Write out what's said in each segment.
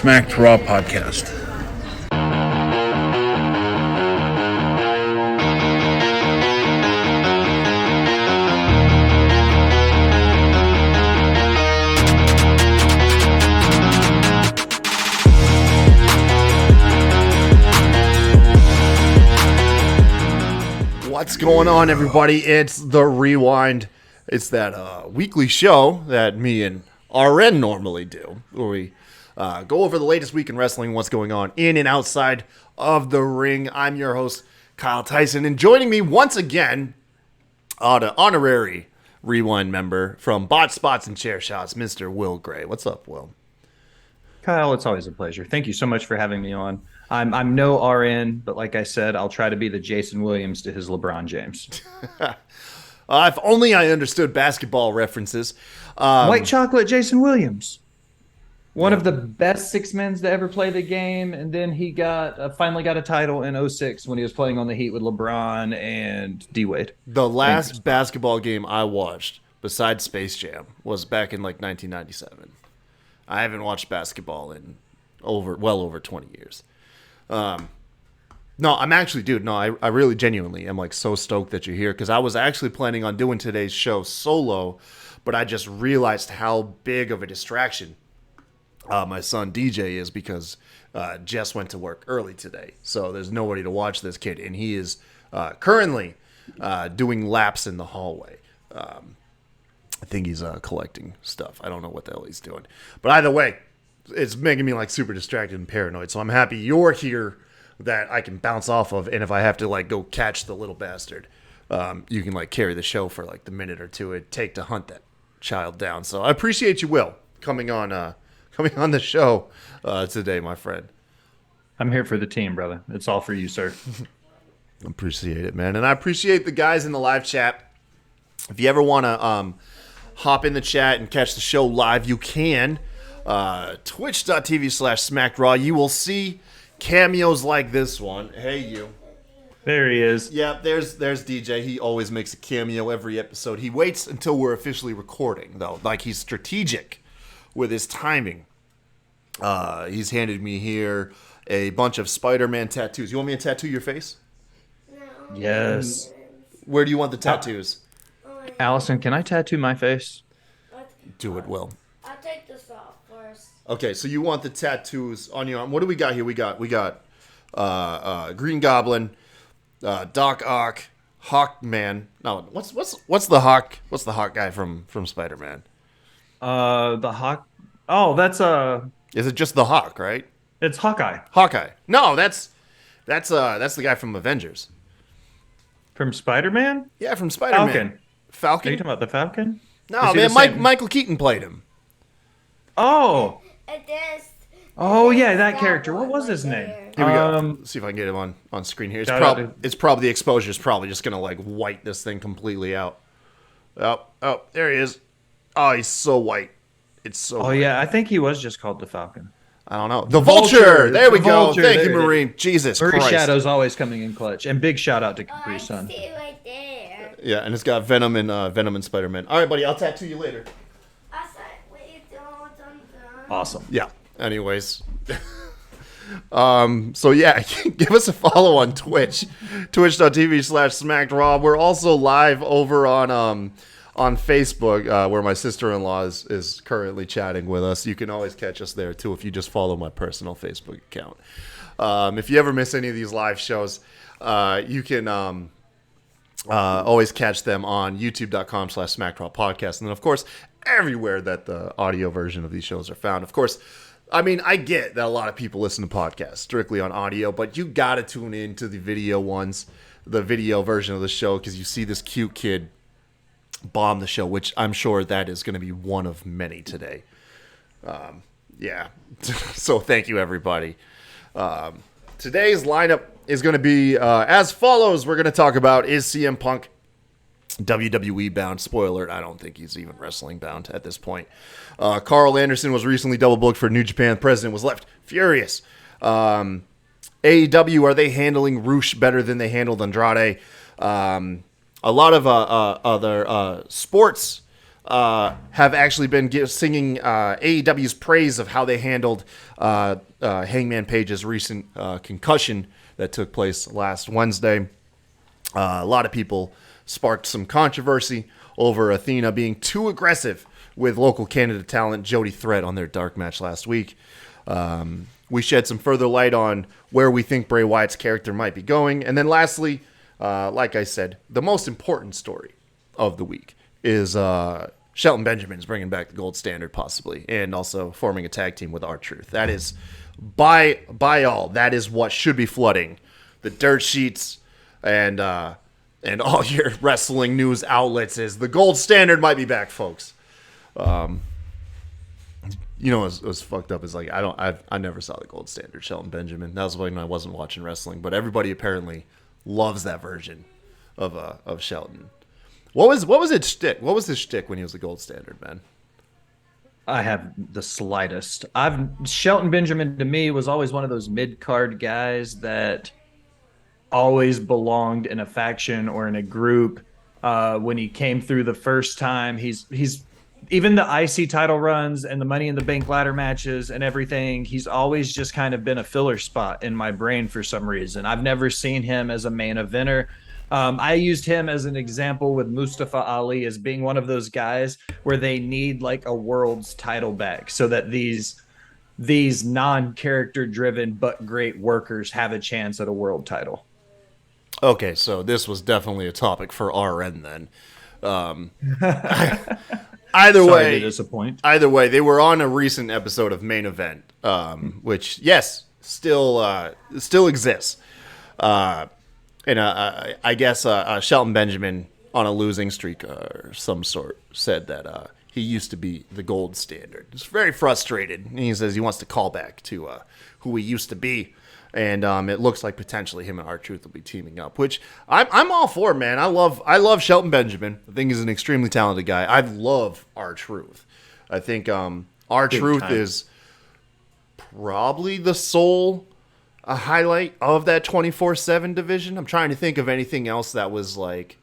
Smacked Raw podcast. What's going on, everybody? It's The Rewind. It's that weekly show that me and RN normally do, where we go over the latest week in wrestling, what's going on in and outside of the ring. I'm your host, Kyle Tyson, and joining me once again, the honorary Rewind member from Botched Spots and Chair Shots, Mr. Will Gray. What's up, Will? Kyle, it's always a pleasure. Thank you so much for having me on. I'm no RN, but like I said, I'll try to be the Jason Williams to his LeBron James. If only I understood basketball references. White chocolate Jason Williams. One of the best six men to ever play the game, and then he got finally got a title in 2006 when he was playing on the Heat with LeBron and D-Wade. The last basketball game I watched, besides Space Jam, was back in like 1997. I haven't watched basketball in well over 20 years. No, I'm actually, dude, no, I really genuinely am like so stoked that you're here, because I was actually planning on doing today's show solo, but I just realized how big of a distraction my son DJ is, because Jess went to work early today, so there's nobody to watch this kid, and he is currently doing laps in the hallway. I think he's collecting stuff. I don't know what the hell he's doing, but either way, it's making me like super distracted and paranoid. So I'm happy you're here, that I can bounce off of, and if I have to like go catch the little bastard, you can like carry the show for like the minute or two it'd take to hunt that child down. So I appreciate you, Will, coming on the show today, my friend. I'm here for the team, brother. It's all for you, sir. Appreciate it, man. And I appreciate the guys in the live chat. If you ever want to hop in the chat and catch the show live, you can. Twitch.tv/SmackedRaw. You will see cameos like this one. Hey, you. There he is. Yeah, there's DJ. He always makes a cameo every episode. He waits until we're officially recording, though. Like, he's strategic with his timing. He's handed me here a bunch of Spider-Man tattoos. You want me to tattoo your face? No. Yes. Where do you want the tattoos? Alison, can I tattoo my face? Do it, Will. I'll take this off first. Okay, so you want the tattoos on your arm. What do we got here? We got Green Goblin, Doc Ock, Hawkman. No, what's the Hawk? What's the Hawk guy from Spider-Man? The Hawk. Oh, that's Is it just the Hawk, right? It's Hawkeye. Hawkeye. No, that's the guy from Avengers. From Spider-Man? Yeah, from Spider-Man. Falcon. Are you talking about the Falcon? No, man, Michael Keaton played him. Oh. And there's Yeah, that character. What was his name? Here we go. Let's see if I can get him on screen here. It's probably the exposure is probably just gonna like white this thing completely out. Oh, there he is. Oh, he's so white. It's so. white. Yeah, I think he was just called the Falcon. I don't know. The Vulture. There we go. Vulture. Thank you, Marine. Jesus Furry Christ. Shadow's always coming in clutch. And big shout out to Capri I Sun. see it right there. Yeah, and it's got Venom and Spider-Man. All right, buddy. I'll tattoo you later. I said, what you doing? Awesome. Yeah. Anyways. So yeah, give us a follow on Twitch. Twitch.tv/SmackedRaw. We're also live over on Facebook, where my sister-in-law is currently chatting with us. You can always catch us there too if you just follow my personal Facebook account. If you ever miss any of these live shows, you can always catch them on youtube.com/SmackedRaw podcast. And then, of course, everywhere that the audio version of these shows are found. Of course, I mean, I get that a lot of people listen to podcasts strictly on audio, but you got to tune in to the video ones, the video version of the show, because you see this cute kid bomb the show, which I'm sure that is going to be one of many today. Yeah. So thank you, everybody. Today's lineup is going to be as follows. We're going to talk about, is CM Punk WWE bound? Spoiler, I don't think he's even wrestling bound at this point. Carl Anderson was recently double booked for New Japan. The president was left furious. AEW, are they handling Roosh better than they handled Andrade? A lot of other sports have actually been singing AEW's praise of how they handled Hangman Page's recent concussion that took place last Wednesday. A lot of people sparked some controversy over Athena being too aggressive with local Canada talent Jody Threat on their dark match last week. We shed some further light on where we think Bray Wyatt's character might be going. And then lastly, like I said, the most important story of the week is Shelton Benjamin's bringing back the gold standard possibly, and also forming a tag team with R-Truth. That is, by all, that is what should be flooding the dirt sheets and all your wrestling news outlets is the gold standard might be back, folks. What's fucked up is like I never saw the gold standard Shelton Benjamin. That was when I wasn't watching wrestling, but everybody apparently loves that version of Shelton. What was his shtick? What was his shtick when he was the gold standard, man? I have the slightest. Shelton Benjamin to me was always one of those mid-card guys that always belonged in a faction or in a group. When he came through the first time, he's even the IC title runs and the Money in the Bank ladder matches and everything, he's always just kind of been a filler spot in my brain for some reason. I've never seen him as a main eventer. I used him as an example with Mustafa Ali as being one of those guys where they need like a world's title back so that these non-character driven but great workers have a chance at a world title. Okay, so this was definitely a topic for RN then. Either Sorry way, to disappoint. Either way, they were on a recent episode of Main Event, which yes, still exists. And I guess Shelton Benjamin on a losing streak or some sort said that he used to be the gold standard. He's very frustrated. And he says he wants to call back to who he used to be. And it looks like potentially him and R-Truth will be teaming up, which I'm all for, man. I love Shelton Benjamin. I think he's an extremely talented guy. I love R-Truth. I think R-Truth is probably the sole highlight of that 24/7 division. I'm trying to think of anything else that was like,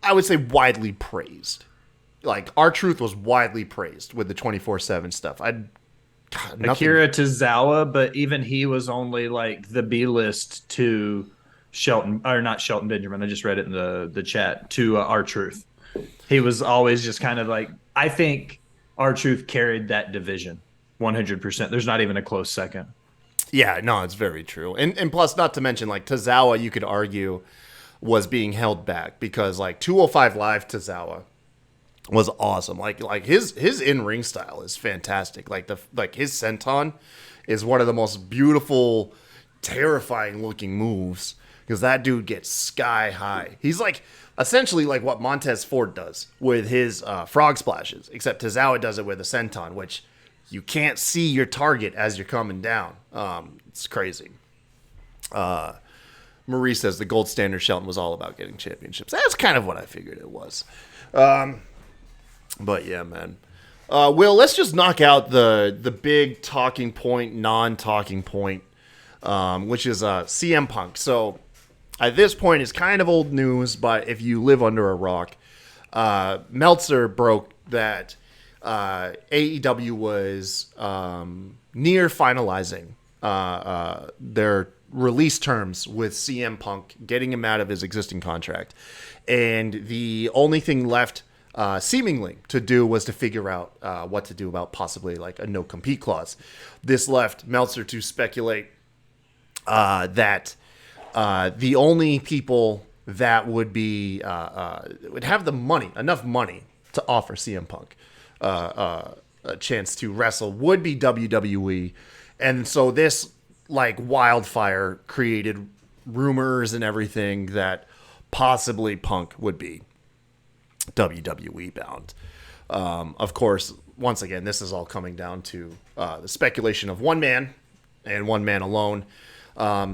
I would say widely praised. Like R-Truth was widely praised with the 24/7 stuff. Akira Tozawa, but even he was only like the B list to Shelton, or not Shelton Benjamin. I just read it in the chat to R-Truth. He was always just kind of like, I think R-Truth carried that division 100%. There's not even a close second. Yeah, no, it's very true. And plus, not to mention, like, Tozawa, you could argue, was being held back because, like, 205 Live Tozawa was awesome. Like his in-ring style is fantastic. Like his senton is one of the most beautiful, terrifying looking moves because that dude gets sky high. He's like essentially like what Montez Ford does with his frog splashes, except Tozawa does it with a senton, which you can't see your target as you're coming down. It's crazy. Marie says the gold standard Shelton was all about getting championships. That's kind of what I figured it was. But yeah, man. Will, let's just knock out the big talking point, non-talking point, which is CM Punk. So at this point, it's kind of old news, but if you live under a rock, Meltzer broke that AEW was near finalizing their release terms with CM Punk, getting him out of his existing contract. And the only thing left seemingly to do was to figure out what to do about possibly like a no-compete clause. This left Meltzer to speculate that the only people that would be would have the money, enough money to offer CM Punk a chance to wrestle would be WWE. And so this like wildfire created rumors and everything that possibly Punk would be WWE bound. Of course, once again, this is all coming down to the speculation of one man and one man alone.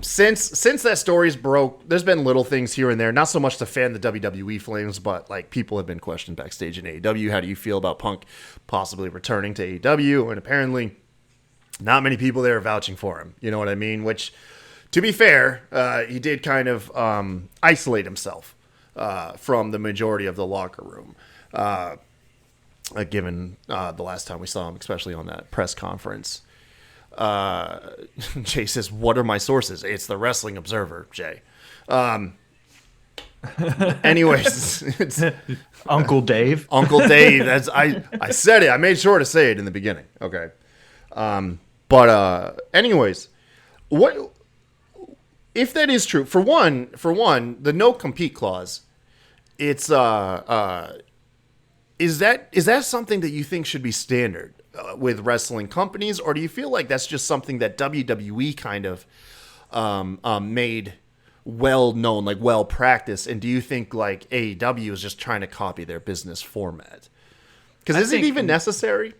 Since that story's broke, there's been little things here and there, not so much to fan the WWE flames, but like people have been questioned backstage in AEW. How do you feel about Punk possibly returning to AEW? And apparently not many people there are vouching for him. You know what I mean? Which, to be fair, he did kind of isolate himself from the majority of the locker room. Given the last time we saw him, especially on that press conference. Jay says, "What are my sources?" It's the Wrestling Observer, Jay. Anyways, it's Uncle Dave. Uncle Dave. That's I said it. I made sure to say it in the beginning. Okay. Anyways, what if that is true? For one, the no compete clause. It's is that something that you think should be standard with wrestling companies, or do you feel like that's just something that WWE kind of made well known, like well practiced? And do you think like AEW is just trying to copy their business format? Because is it even necessary?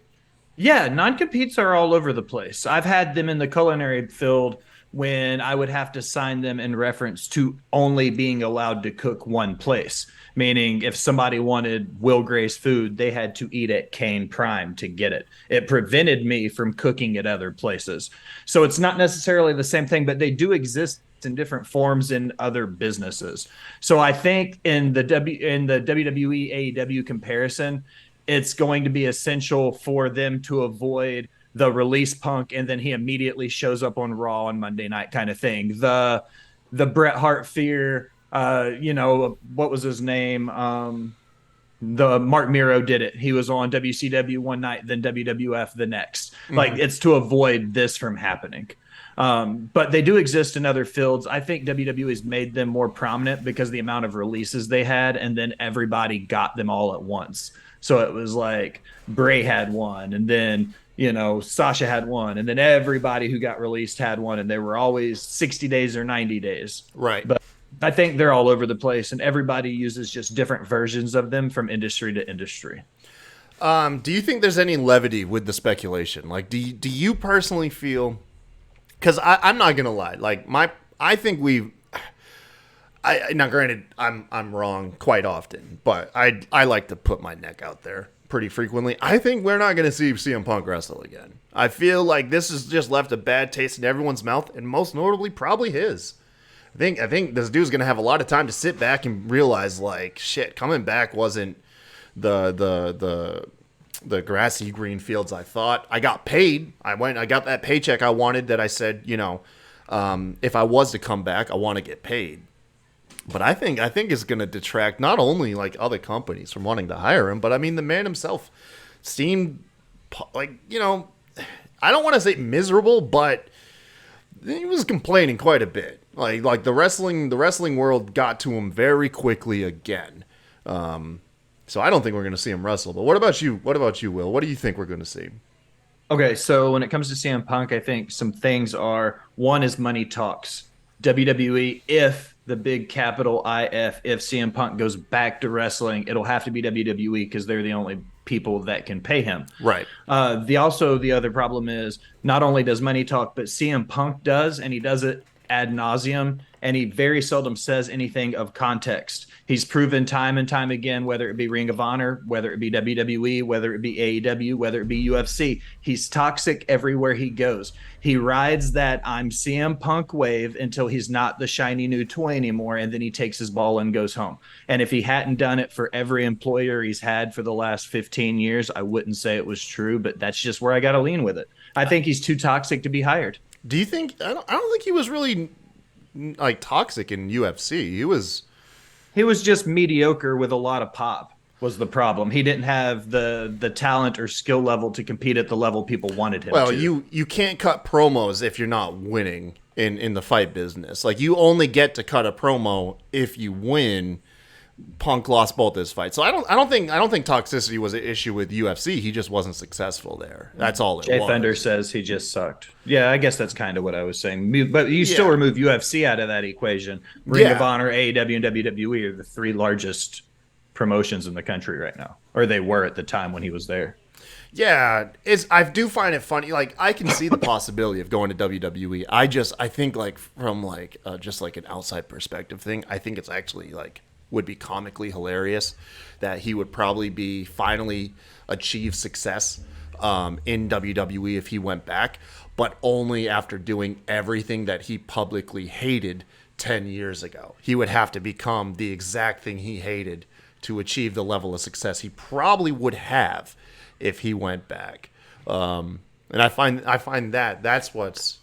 Yeah, non-competes are all over the place. I've had them in the culinary field when I would have to sign them in reference to only being allowed to cook one place. Meaning if somebody wanted Will Gray's food, they had to eat at Kane Prime to get it. It prevented me from cooking at other places. So it's not necessarily the same thing, but they do exist in different forms in other businesses. So I think in the WWE AEW comparison, it's going to be essential for them to avoid the release Punk and then he immediately shows up on Raw on Monday night kind of thing. The Bret Hart fear, what was his name? The Mark Miro did it. He was on WCW one night, then WWF the next. Mm-hmm. Like it's to avoid this from happening. But they do exist in other fields. I think WWE has made them more prominent because of the amount of releases they had, and then everybody got them all at once. So it was like Bray had one, and then Sasha had one, and then everybody who got released had one, and they were always 60 days or 90 days. Right. But I think they're all over the place, and everybody uses just different versions of them from industry to industry. Do you think there's any levity with the speculation? Like, do you personally feel? Because I'm not gonna lie. Like I think now granted I'm wrong quite often, but I like to put my neck out there pretty frequently. I think we're not gonna see CM Punk wrestle again. I feel like this has just left a bad taste in everyone's mouth, and most notably probably his. I think this dude's gonna have a lot of time to sit back and realize, like, shit, coming back wasn't the grassy green fields I thought. I got paid. I got that paycheck I wanted. That I said, if I was to come back, I want to get paid. But I think it's gonna detract not only like other companies from wanting to hire him, but I mean the man himself seemed like I don't want to say miserable, but he was complaining quite a bit. Like the wrestling world got to him very quickly again. So I don't think we're going to see him wrestle. But what about you? What about you, Will? What do you think we're going to see? Okay, so when it comes to CM Punk, I think some things are, one is money talks. WWE, if the big capital IF, if CM Punk goes back to wrestling, it'll have to be WWE because they're the only people that can pay him. Right. The other problem is not only does money talk, but CM Punk does, and he does it ad nauseum, and he very seldom says anything of context. He's proven time and time again, whether it be Ring of Honor, whether it be WWE, whether it be AEW, whether it be UFC, he's toxic everywhere he goes. He rides that I'm CM Punk wave until he's not the shiny new toy anymore, and then he takes his ball and goes home. And if he hadn't done it for every employer he's had for the last 15 years, I wouldn't say it was true, but that's just where I got to lean with it. I think he's too toxic to be hired. Do you think? I don't think he was really like toxic in UFC. He was just mediocre with a lot of pop. Was the problem? He didn't have the talent or skill level to compete at the level people wanted him to. Well, you can't cut promos if you're not winning in the fight business. Like, you only get to cut a promo if you win. Punk lost both his fights, so I don't think toxicity was an issue with UFC. He just wasn't successful there. That's all it was. Jay Fender says he just sucked. Yeah, I guess that's kind of what I was saying. But you still remove UFC out of that equation. Ring of Honor, AEW, and WWE are the three largest promotions in the country right now, or they were at the time when he was there. Yeah, I do find it funny. Like, I can see the possibility of going to WWE. I think like from like just like an outside perspective thing, I think it's actually like would be comically hilarious that he would probably be finally achieve success in WWE if he went back, but only after doing everything that he publicly hated 10 years ago. He would have to become the exact thing he hated to achieve the level of success he probably would have if he went back. And I find that's what's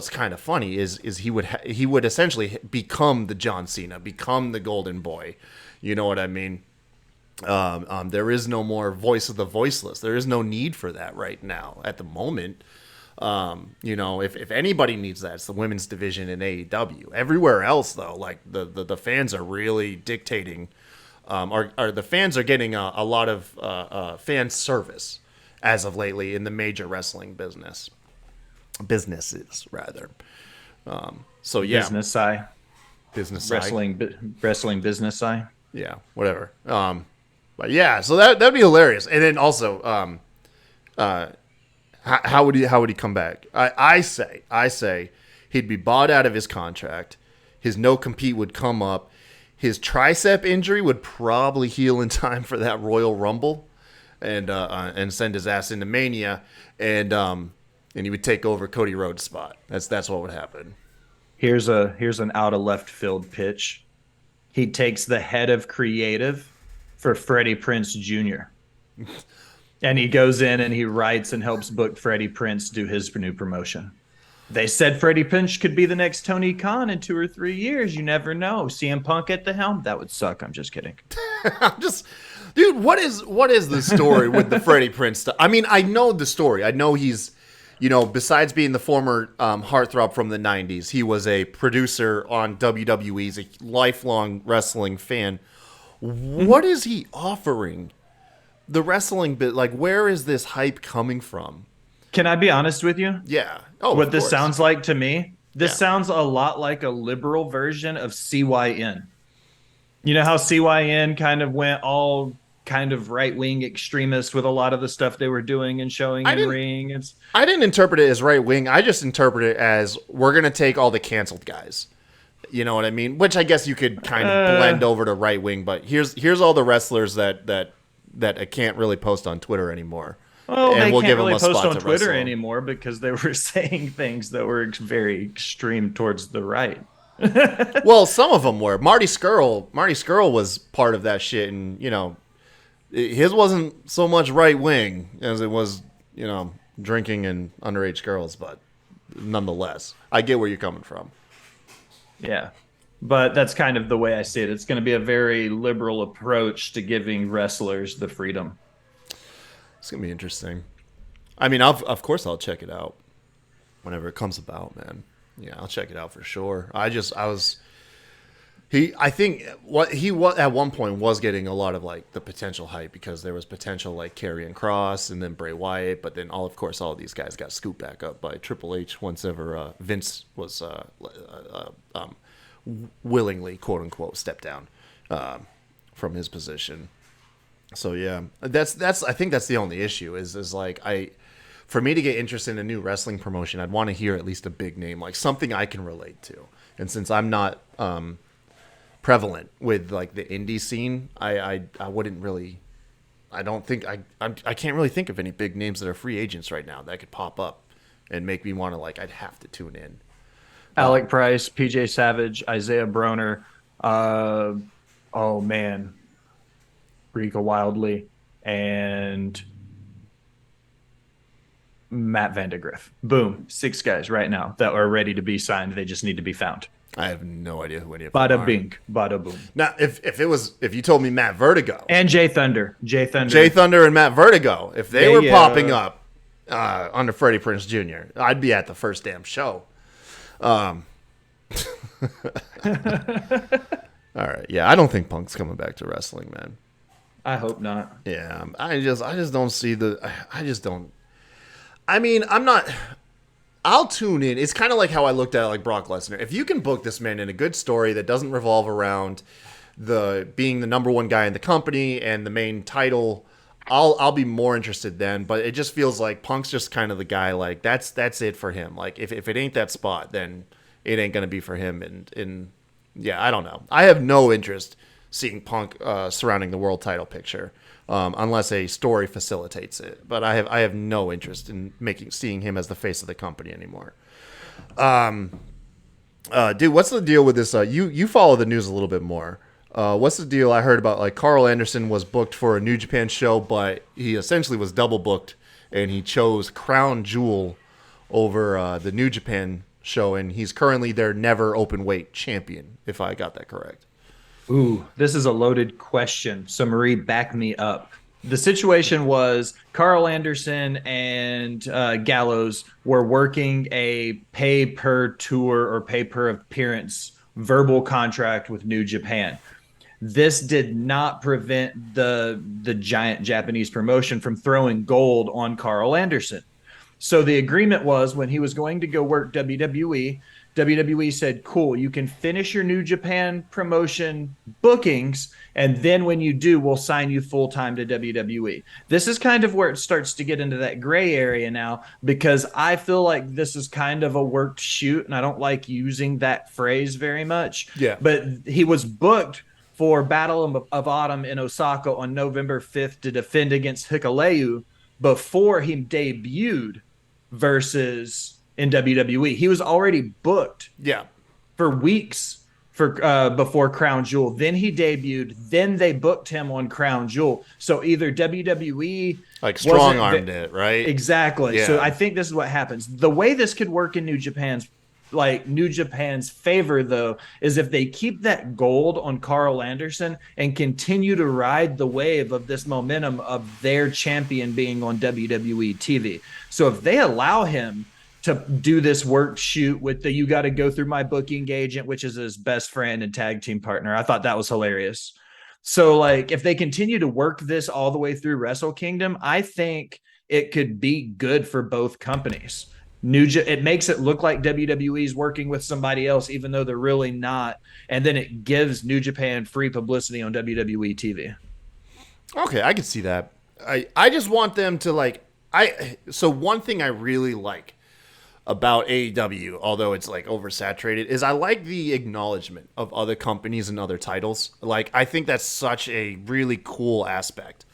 kind of funny is he would essentially become the John Cena, become the Golden Boy. You know what I mean? There is no more voice of the voiceless. There is no need for that right now at the moment. If anybody needs that, it's the women's division in AEW. Everywhere else, though, like the fans are really dictating. The fans are getting a lot of fan service as of lately in the major wrestling businesses rather. So yeah, Business eye. business side. Wrestling business eye. Yeah, whatever. But yeah, so that'd be hilarious. And then also, how would he come back? I say he'd be bought out of his contract. His no compete would come up. His tricep injury would probably heal in time for that Royal Rumble, and send his ass into Mania, and he would take over Cody Rhodes' spot. That's what would happen. Here's an out of left field pitch. He takes the head of creative for Freddie Prinze Jr. And he goes in and he writes and helps book Freddie Prinze do his new promotion. They said Freddie Prinze could be the next Tony Khan in 2 or 3 years. You never know. CM Punk at the helm? That would suck. I'm just kidding. Dude, what is the story with the Freddie Prinze stuff? I mean, I know the story. I know he's, besides being the former heartthrob from the 90s, he was a producer on WWE. He's a lifelong wrestling fan. What is he offering the wrestling bit? Like, where is this hype coming from? Can I be honest with you? Yeah. Oh, what of this course. sounds like to me? This Yeah. sounds a lot like a liberal version of CYN. You know how CYN kind of went all kind of right-wing extremist with a lot of the stuff they were doing and showing in ring? I didn't interpret it as right wing. I just interpret it as we're going to take all the canceled guys. You know what I mean? Which I guess you could kind of blend over to right wing. But here's all the wrestlers that can't really post on Twitter anymore. Well, and they we'll can't give them really a post spot on to Twitter wrestle. anymore because they were saying things that were very extreme towards the right. Well, some of them were. Marty Scurll was part of that shit, and his wasn't so much right wing as it was, drinking and underage girls. But nonetheless, I get where you're coming from. Yeah. But that's kind of the way I see it. It's going to be a very liberal approach to giving wrestlers the freedom. It's gonna be interesting. I mean, of course I'll check it out whenever it comes about, man. Yeah, I'll check it out for sure. I think what he was at one point was getting a lot of like the potential hype because there was potential like Karrion Kross and then Bray Wyatt, but then all of these guys got scooped back up by Triple H once ever Vince was willingly, quote unquote, stepped down from his position. So yeah, I think that's the only issue is like for me to get interested in a new wrestling promotion, I'd want to hear at least a big name, like something I can relate to. And since I'm not prevalent with like the indie scene, I wouldn't really. I don't think I can't really think of any big names that are free agents right now that could pop up and make me want to I'd have to tune in. Alec Price, PJ Savage, Isaiah Broner, oh man, Rika Wildley, and Matt Vandegrift. Boom, 6 guys right now that are ready to be signed. They just need to be found. I have no idea who any of them are. Bada bing, bada boom. Now, if you told me Matt Vertigo And Jay Thunder, Jay Thunder and Matt Vertigo, if they were popping up under Freddie Prinze Jr., I'd be at the first damn show. All right, yeah, I don't think Punk's coming back to wrestling, man. I hope not. Yeah, I just don't see I just don't. I mean, I'll tune in. It's kind of like how I looked at like Brock Lesnar. If you can book this man in a good story that doesn't revolve around being the number one guy in the company and the main title, I'll be more interested then. But it just feels like Punk's just kind of the guy. Like that's it for him. Like if it ain't that spot, then it ain't gonna be for him. And yeah, I don't know. I have no interest seeing Punk surrounding the world title picture. Unless a story facilitates it, but I have no interest in seeing him as the face of the company anymore. Dude, what's the deal with this? You follow the news a little bit more. What's the deal? I heard about like Carl Anderson was booked for a New Japan show, but he essentially was double booked, and he chose Crown Jewel over the New Japan show, and he's currently their never open weight champion, if I got that correct. Ooh, this is a loaded question. So, Marie, back me up. The situation was Carl Anderson and Gallows were working a pay per tour or pay per appearance verbal contract with New Japan. This did not prevent the giant Japanese promotion from throwing gold on Carl Anderson. So the agreement was when he was going to go work WWE, WWE said, cool, you can finish your New Japan promotion bookings, and then when you do, we'll sign you full-time to WWE. This is kind of where it starts to get into that gray area now, because I feel like this is kind of a worked shoot, and I don't like using that phrase very much. Yeah. But he was booked for Battle of Autumn in Osaka on November 5th to defend against Hikuleu before he debuted versus in WWE. He was already booked Yeah. for weeks for before Crown Jewel. Then he debuted. Then they booked him on Crown Jewel. So either WWE Like strong armed it, right? Exactly. Yeah. So I think this is what happens. The way this could work in New Japan's favor, though, is if they keep that gold on Carl Anderson and continue to ride the wave of this momentum of their champion being on WWE TV. So if they allow him to do this work shoot with the you got to go through my booking agent, which is his best friend and tag team partner, I thought that was hilarious. So like if they continue to work this all the way through Wrestle Kingdom, I think it could be good for both companies. It makes it look like WWE is working with somebody else, even though they're really not. And then it gives New Japan free publicity on WWE TV. Okay, I can see that. I just want them to like so one thing I really like about AEW, although it's like oversaturated, is I like the acknowledgement of other companies and other titles. Like I think that's such a really cool aspect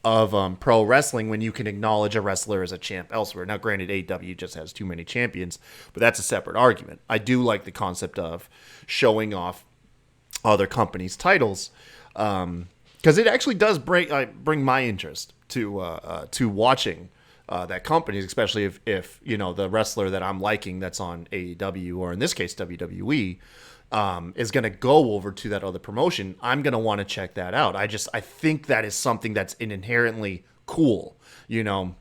of pro wrestling when you can acknowledge a wrestler as a champ elsewhere. Now, granted, AEW just has too many champions, but that's a separate argument. I do like the concept of showing off other companies' titles because it actually does bring my interest to watching that company, especially if you know the wrestler that I'm liking that's on AEW or in this case WWE. Is going to go over to that other promotion, I'm going to want to check that out. I think that is something that's inherently cool, you know.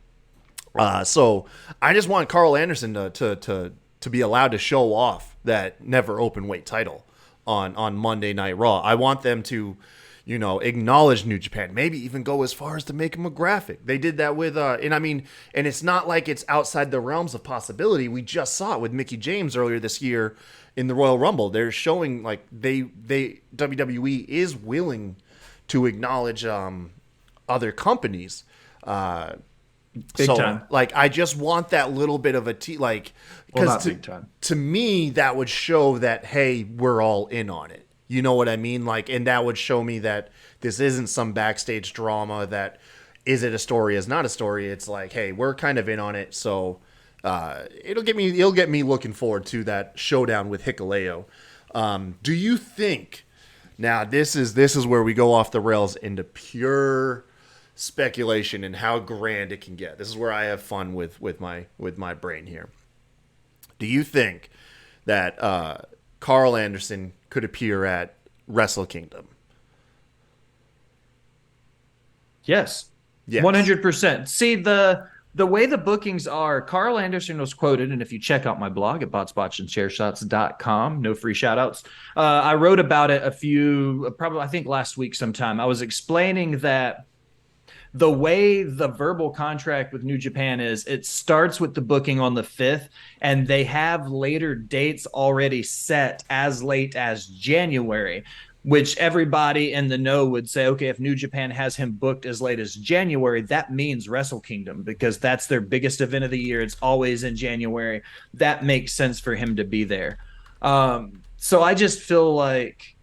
So I just want Carl Anderson to be allowed to show off that never open weight title on Monday Night Raw. I want them to, you know, acknowledge New Japan, maybe even go as far as to make him a graphic. They did that with, and it's not like it's outside the realms of possibility. We just saw it with Mickie James earlier this year in the Royal Rumble. They're showing like WWE is willing to acknowledge other companies. Big time. Like I just want that little bit of a Not big time. To me that would show that hey, we're all in on it. You know what I mean? Like, and that would show me that this isn't some backstage drama. That is it a story? Is not a story. It's like, hey, we're kind of in on it. So it'll get me looking forward to that showdown with Hikuleo. Do you think? Now this is where we go off the rails into pure speculation and how grand it can get. This is where I have fun with my brain here. Do you think that Carl Anderson could appear at Wrestle Kingdom? Yes. Yes. 100%. See, the way the bookings are, Carl Anderson was quoted, and if you check out my blog at botsbotchandchairshots.com, no free shout-outs, I wrote about it I think last week sometime. I was explaining that the way the verbal contract with New Japan is, it starts with the booking on the 5th, and they have later dates already set as late as January, which everybody in the know would say, okay, if New Japan has him booked as late as January, that means Wrestle Kingdom, because that's their biggest event of the year. It's always in January. That makes sense for him to be there. So I just feel like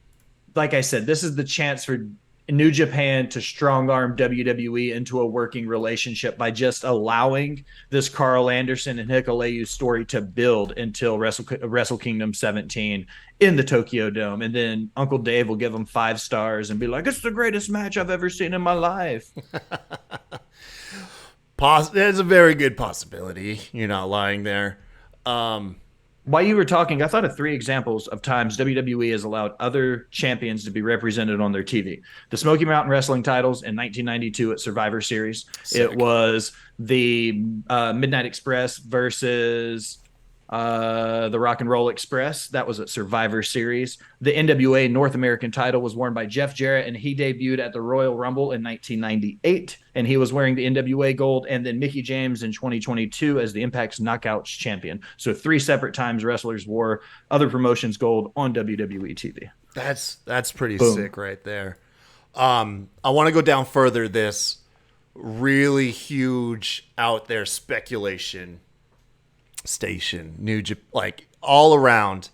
I said, this is the chance for New Japan to strong arm WWE into a working relationship by just allowing this Carl Anderson and Hikuleu story to build until Wrestle Kingdom 17 in the Tokyo Dome. And then Uncle Dave will give them 5 stars and be like, it's the greatest match I've ever seen in my life. There's a very good possibility. You're not lying there. While you were talking, I thought of 3 examples of times WWE has allowed other champions to be represented on their TV. The Smoky Mountain Wrestling titles in 1992 at Survivor Series. Sick. It was the Midnight Express versus the Rock and Roll Express. That was at Survivor Series. The NWA North American title was worn by Jeff Jarrett, and he debuted at the Royal Rumble in 1998, and he was wearing the NWA gold, and then Mickey James in 2022 as the Impact's Knockouts champion. So 3 separate times wrestlers wore other promotions gold on WWE TV. That's pretty Boom. sick right there. I want to go down further this really huge out there speculation station, like all around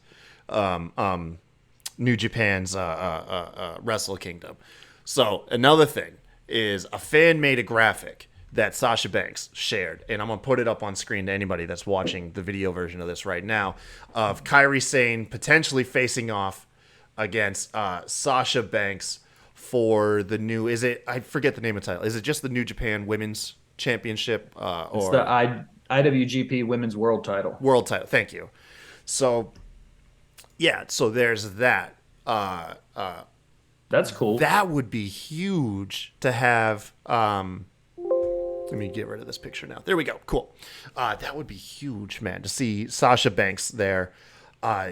New Japan's Wrestle Kingdom. So another thing is a fan made a graphic that Sasha Banks shared, and I'm gonna put it up on screen to anybody that's watching the video version of this right now, of Kairi Sane potentially facing off against Sasha Banks for the new, I forget the name of the title. Is it just the New Japan Women's Championship? It's the IWGP Women's World title. World title. Thank you. So, yeah. So there's that. That's cool. That would be huge to have. Let me get rid of this picture now. There we go. Cool. That would be huge, man, to see Sasha Banks there.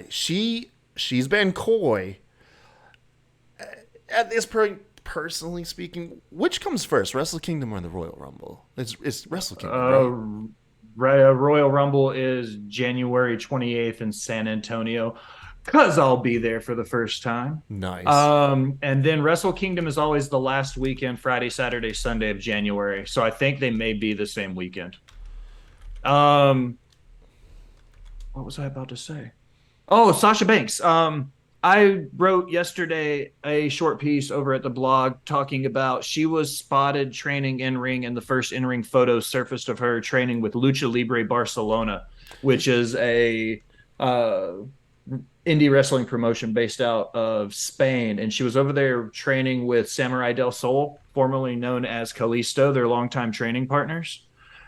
She's been coy. At this point, personally speaking, which comes first, Wrestle Kingdom or the Royal Rumble? It's Wrestle Kingdom, right? Royal Rumble is January 28th in San Antonio, because I'll be there for the first time. Nice. And then Wrestle Kingdom is always the last weekend, Friday, Saturday, Sunday of January. So I think they may be the same weekend. What was I about to say? Oh, Sasha Banks. I wrote yesterday a short piece over at the blog talking about she was spotted training in ring, and the first in ring photo surfaced of her training with Lucha Libre Barcelona, which is a indie wrestling promotion based out of Spain. And she was over there training with Samurai del Sol, formerly known as Kalisto, their longtime training partners.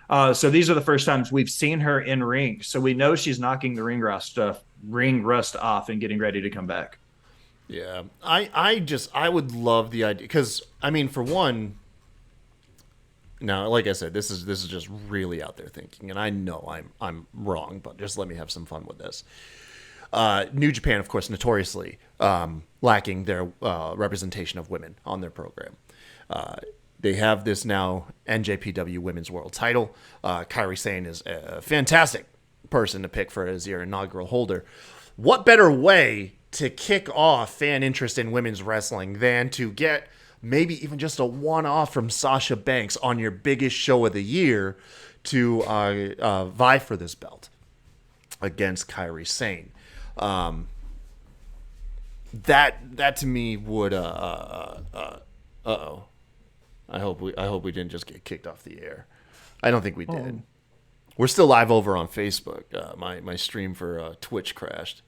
So these are the first times we've seen her in ring. So we know she's knocking the ring rust off and getting ready to come back. Yeah. I would love the idea, because I mean, for one, now, like I said, this is just really out there thinking, and I know I'm wrong, but just let me have some fun with this. New Japan, of course, notoriously lacking their representation of women on their program. They have this now NJPW Women's World title. Kairi Sane is a fantastic person to pick for as your inaugural holder. What better way to kick off fan interest in women's wrestling than to get maybe even just a one-off from Sasha Banks on your biggest show of the year to vie for this belt against Kairi Sane? That to me would uh-oh. I hope we didn't just get kicked off the air. I don't think we did. We're still live over on Facebook. My stream for Twitch crashed.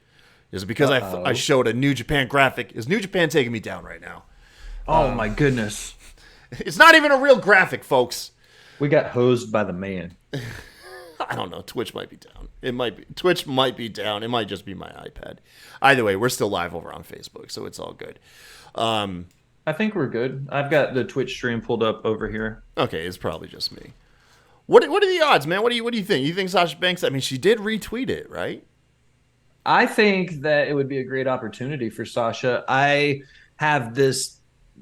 Is it because I showed a New Japan graphic? Is New Japan taking me down right now? Oh my goodness. It's not even a real graphic, folks. We got hosed by the man. I don't know. Twitch might be down. Twitch might be down. It might just be my iPad. Either way, we're still live over on Facebook, so it's all good. I think we're good. I've got the Twitch stream pulled up over here. Okay, it's probably just me. What are the odds, man? What do you think? You think Sasha Banks? I mean, she did retweet it, right? I think that it would be a great opportunity for Sasha. I have this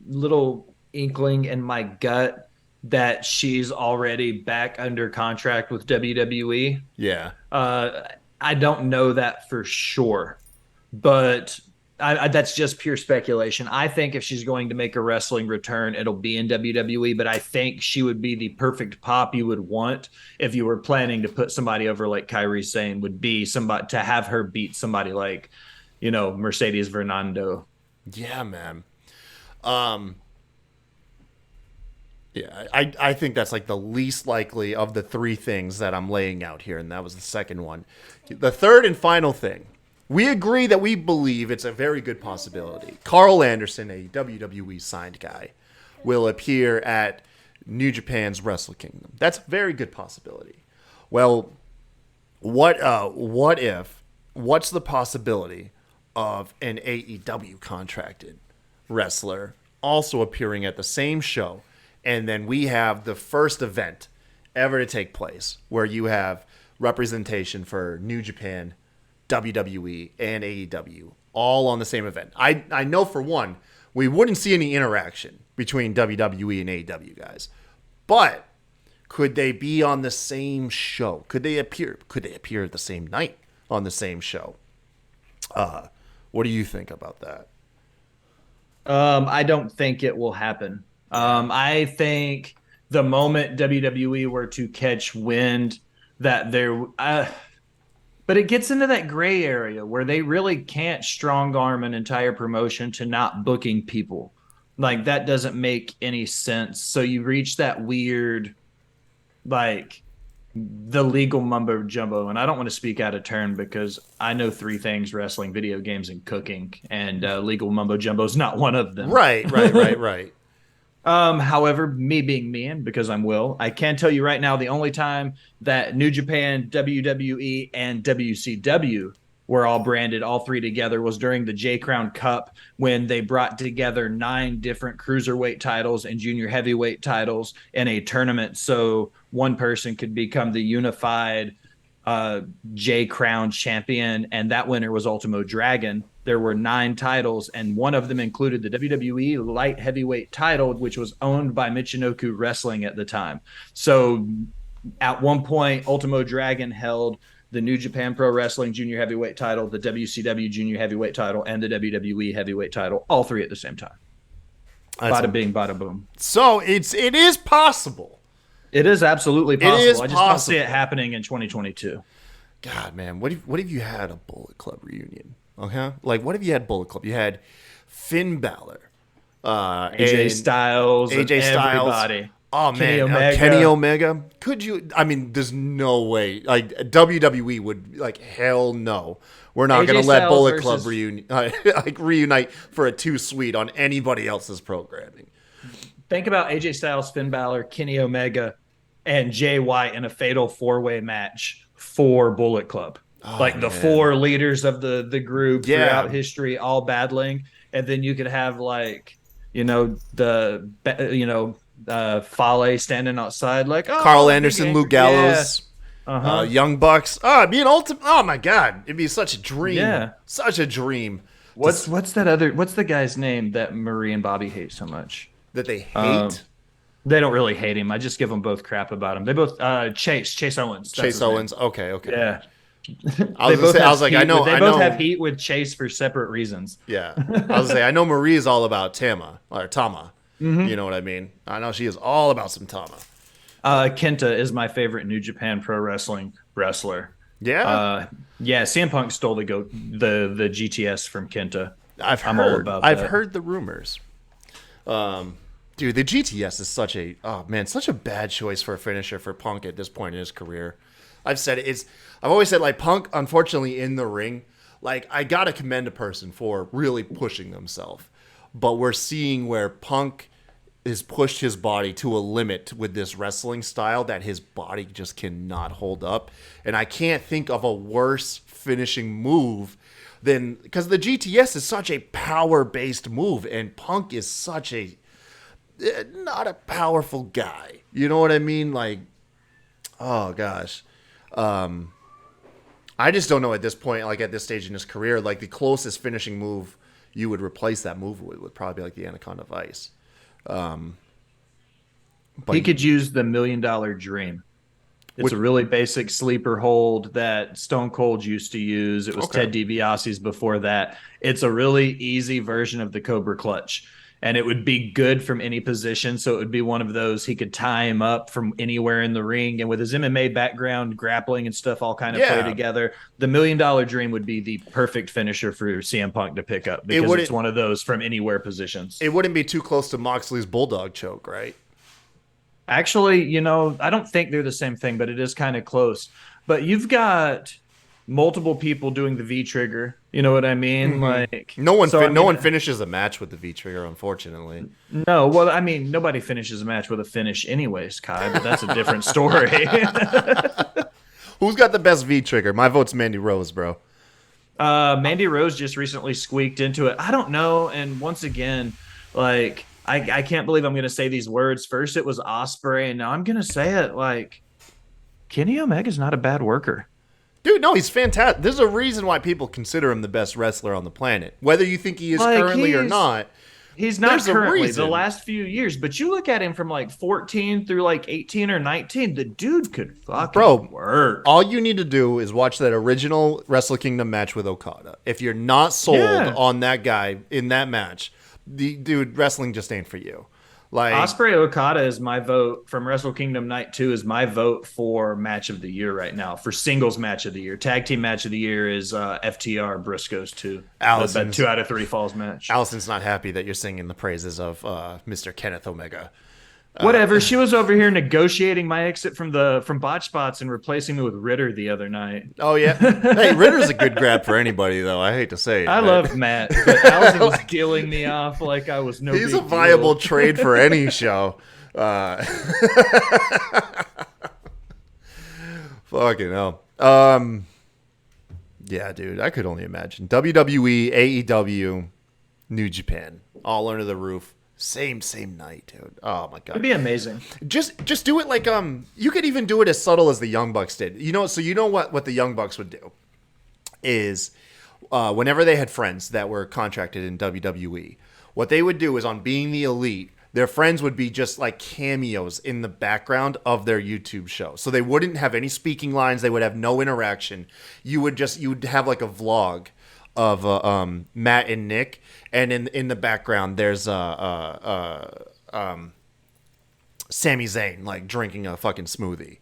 little inkling in my gut that she's already back under contract with WWE. Yeah. I don't know that for sure, but that's just pure speculation. I think if she's going to make a wrestling return, it'll be in WWE, but I think she would be the perfect pop you would want if you were planning to put somebody over like Kairi Sane, would be somebody to have her beat somebody like, Mercedes Fernando. Yeah, man. Yeah, I think that's like the least likely of the three things that I'm laying out here, and that was the second one. The third and final thing, we agree that we believe it's a very good possibility. Carl Anderson, a WWE signed guy, will appear at New Japan's Wrestle Kingdom. That's a very good possibility. Well, what's the possibility of an AEW contracted wrestler also appearing at the same show? And then we have the first event ever to take place where you have representation for New Japan, WWE, and AEW all on the same event. I know for one, we wouldn't see any interaction between WWE and AEW guys. But could they be on the same show? Could they appear the same night on the same show? What do you think about that? I don't think it will happen. I think the moment WWE were to catch wind that but it gets into that gray area where they really can't strong arm an entire promotion to not booking people. Like, that doesn't make any sense. So you reach that weird, like, the legal mumbo jumbo. And I don't want to speak out of turn because I know three things: wrestling, video games, and cooking. And legal mumbo jumbo is not one of them. Right. However, me being me, and because I'm Will, I can tell you right now, the only time that New Japan, WWE, and WCW were all branded, all three together, was during the J Crown Cup, when they brought together 9 different cruiserweight titles and junior heavyweight titles in a tournament, so one person could become the unified J Crown champion, and that winner was Ultimo Dragon. There were 9 titles, and one of them included the WWE light heavyweight title, which was owned by Michinoku Wrestling at the time. So at one point, Ultimo Dragon held the New Japan Pro Wrestling junior heavyweight title, the WCW junior heavyweight title, and the WWE heavyweight title, all three at the same time. Bada bing, bada boom. So it is possible. It is absolutely possible. It is I just possible. don't see it happening in 2022. God, man, what if you had a Bullet Club reunion? Okay, like what if you had Bullet Club? You had Finn Balor, AJ Styles, everybody. Oh man, Kenny Omega. Could you? I mean, there's no way. Like WWE would like, hell no. We're not going to let Bullet Club reunite for a 2-sweet on anybody else's programming. Think about AJ Styles, Finn Balor, Kenny Omega, and Jay White in a fatal 4-way match for Bullet Club. The 4 leaders of the group throughout history all battling, and then you could have Fale standing outside like Carl Anderson, Luke Gallows, Young Bucks. Oh my God, it'd be such a dream. Yeah, such a dream. What's the guy's name that Marie and Bobby hate so much? That they hate? They don't really hate him. I just give them both crap about him. They both Chase Owens. Chase Owens. Okay. Yeah. I both have heat with Chase for separate reasons. Yeah. I was say I know Marie is all about Tama. Mm-hmm. You know what I mean? I know she is all about some Tama. Kenta is my favorite New Japan Pro Wrestling wrestler. Yeah. CM Punk stole the GTS from Kenta. I'm all about that. I've heard the rumors. Dude, the GTS is such a bad choice for a finisher for Punk at this point in his career. I've always said, like, Punk, unfortunately, in the ring, like, I gotta commend a person for really pushing themselves. But we're seeing where Punk has pushed his body to a limit with this wrestling style that his body just cannot hold up. And I can't think of a worse finishing move than, because the GTS is such a power-based move, and Punk is such a not a powerful guy. You know what I mean? Like, oh gosh. I just don't know at this point, like at this stage in his career, like the closest finishing move you would replace that move with would probably be like the Anaconda Vice. But he could use the $1 Million Dream. It's a really basic sleeper hold that Stone Cold used to use. It was Ted DiBiase's before that. It's a really easy version of the Cobra Clutch. And it would be good from any position. So it would be one of those he could tie him up from anywhere in the ring. And with his MMA background, grappling and stuff all kind of play together, the $1 Million Dream would be the perfect finisher for CM Punk to pick up, because it's one of those from anywhere positions. It wouldn't be too close to Moxley's Bulldog Choke, right? Actually, I don't think they're the same thing, but it is kind of close. But you've got multiple people doing the V trigger. You know what I mean? Like, No one so I no mean, one finishes a match with the V trigger, unfortunately. no, well, I mean, nobody finishes a match with a finish, anyways, Kai. But that's a different story. Who's got the best V trigger? My vote's Mandy Rose, bro. Mandy Rose just recently squeaked into it. I don't know. And once again, like I can't believe I'm going to say these words. First, it was Osprey, and now I'm going to say it. Like Kenny Omega's not a bad worker. Dude, no, he's fantastic. There's a reason why people consider him the best wrestler on the planet. Whether you think he is Like, currently or not, He's not there's a currently reason. the last few years, but you look at him from like 14 through like 18 or 19. The dude could fucking work. all you need to do is watch that original Wrestle Kingdom match with Okada. If you're not sold Yeah. on that guy in that match, the dude, wrestling just ain't for you. Like, Osprey Okada is my vote from Wrestle Kingdom Night 2 is my vote for match of the year right now. For singles match of the year. Tag team match of the year is FTR Briscoes 2. Allison's- That 2 out of 3 falls match. Allison's not happy that you're singing the praises of Mr. Kenneth Omega. Whatever. She was over here negotiating my exit from Botch Spots and replacing me with Ritter the other night. Oh, yeah. Hey, Ritter's a good grab for anybody, though. I hate to say it. I but love Matt, but Allison was killing me off like I was no he's big a viable deal. trade for any show. Fucking hell. Yeah, dude, I could only imagine. WWE, AEW, New Japan, all under the roof. Same night, dude. Oh my god. It'd be amazing. Just do it like you could even do it as subtle as the Young Bucks did. So you know what the Young Bucks would do is whenever they had friends that were contracted in WWE, what they would do is on Being the Elite, their friends would be just like cameos in the background of their YouTube show. So they wouldn't have any speaking lines, they would have no interaction. You'd have like a vlog of Matt and Nick, and in the background there's Sami Zayn like drinking a fucking smoothie,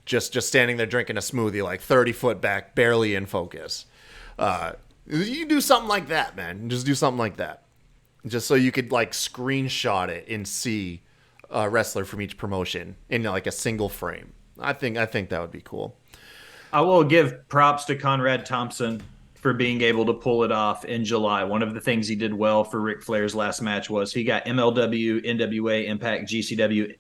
just standing there drinking a smoothie, like 30 foot back, barely in focus. You do something like that, man. Just do something like that, just so you could like screenshot it and see a wrestler from each promotion in like a single frame. I think that would be cool. I will give props to Conrad Thompson for being able to pull it off in July. One of the things he did well for Ric Flair's last match was he got MLW, NWA, Impact, GCW,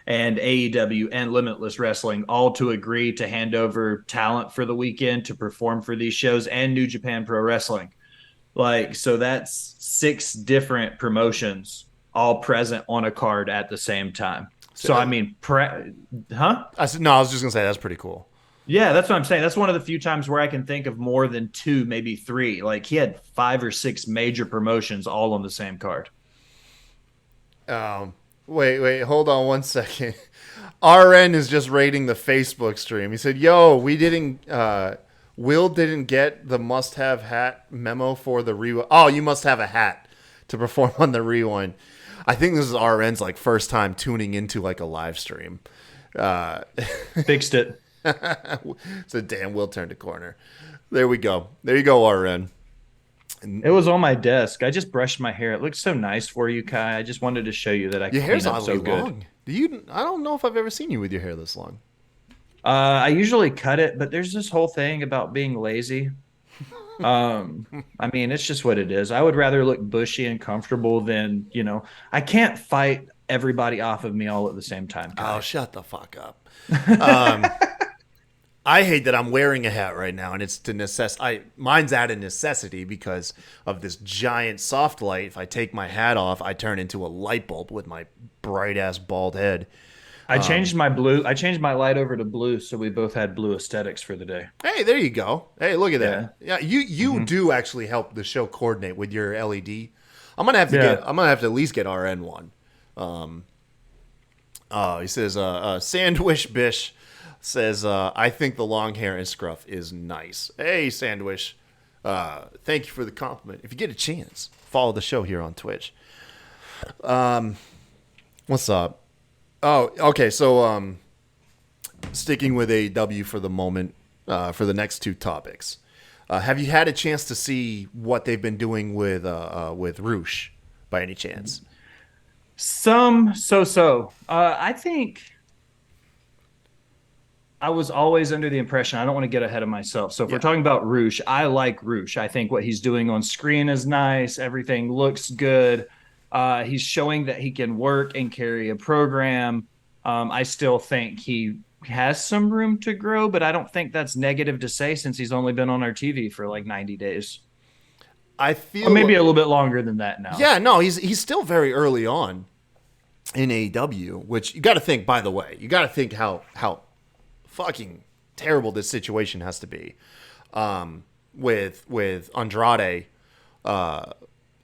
and AEW and Limitless Wrestling all to agree to hand over talent for the weekend to perform for these shows, and New Japan Pro Wrestling. Like, so that's 6 different promotions all present on a card at the same time. So, I mean, I was just gonna say that's pretty cool. Yeah, that's what I'm saying. That's one of the few times where I can think of more than 2, maybe 3. Like, he had 5 or 6 major promotions all on the same card. Wait, hold on one second. RN is just rating the Facebook stream. He said, "Yo, Will didn't get the must-have hat memo for the rewind. Oh, you must have a hat to perform on the rewind." I think this is RN's like first time tuning into like a live stream. Fixed it. So damn, Will turned a corner. There we go. There you go, RN. It was on my desk. I just brushed my hair. It looks so nice for you, Kai. I just wanted to show you that I Your clean hair's up oddly so good. long. I don't know if I've ever seen you with your hair this long. I usually cut it, but there's this whole thing about being lazy. I mean, it's just what it is. I would rather look bushy and comfortable than, I can't fight everybody off of me all at the same time, Kai. Oh, shut the fuck up. I hate that I'm wearing a hat right now, and it's to mine's out of necessity because of this giant soft light. If I take my hat off, I turn into a light bulb with my bright ass bald head. I changed my light over to blue, so we both had blue aesthetics for the day. Hey, there you go. Hey, look at that. Yeah, you do actually help the show coordinate with your LED. I'm gonna have to at least get RN one. He says Sandwich Bish says I think the long hair and scruff is nice. Hey, Sandwich. Thank you for the compliment. If you get a chance, follow the show here on Twitch. What's up? Oh, okay. So, sticking with AEW for the moment, for the next 2 topics, have you had a chance to see what they've been doing with Roosh by any chance? Some so. I think I was always under the impression, I don't want to get ahead of myself. So if we're Yeah. talking about Roosh, I like Roosh. I think what he's doing on screen is nice. Everything looks good. He's showing that he can work and carry a program. I still think he has some room to grow, but I don't think that's negative to say since he's only been on our TV for like 90 days. I Or maybe feel a little bit longer than that now. yeah, no, he's still very early on in AEW, which you got to think. By the way, you got to think how fucking terrible this situation has to be, with Andrade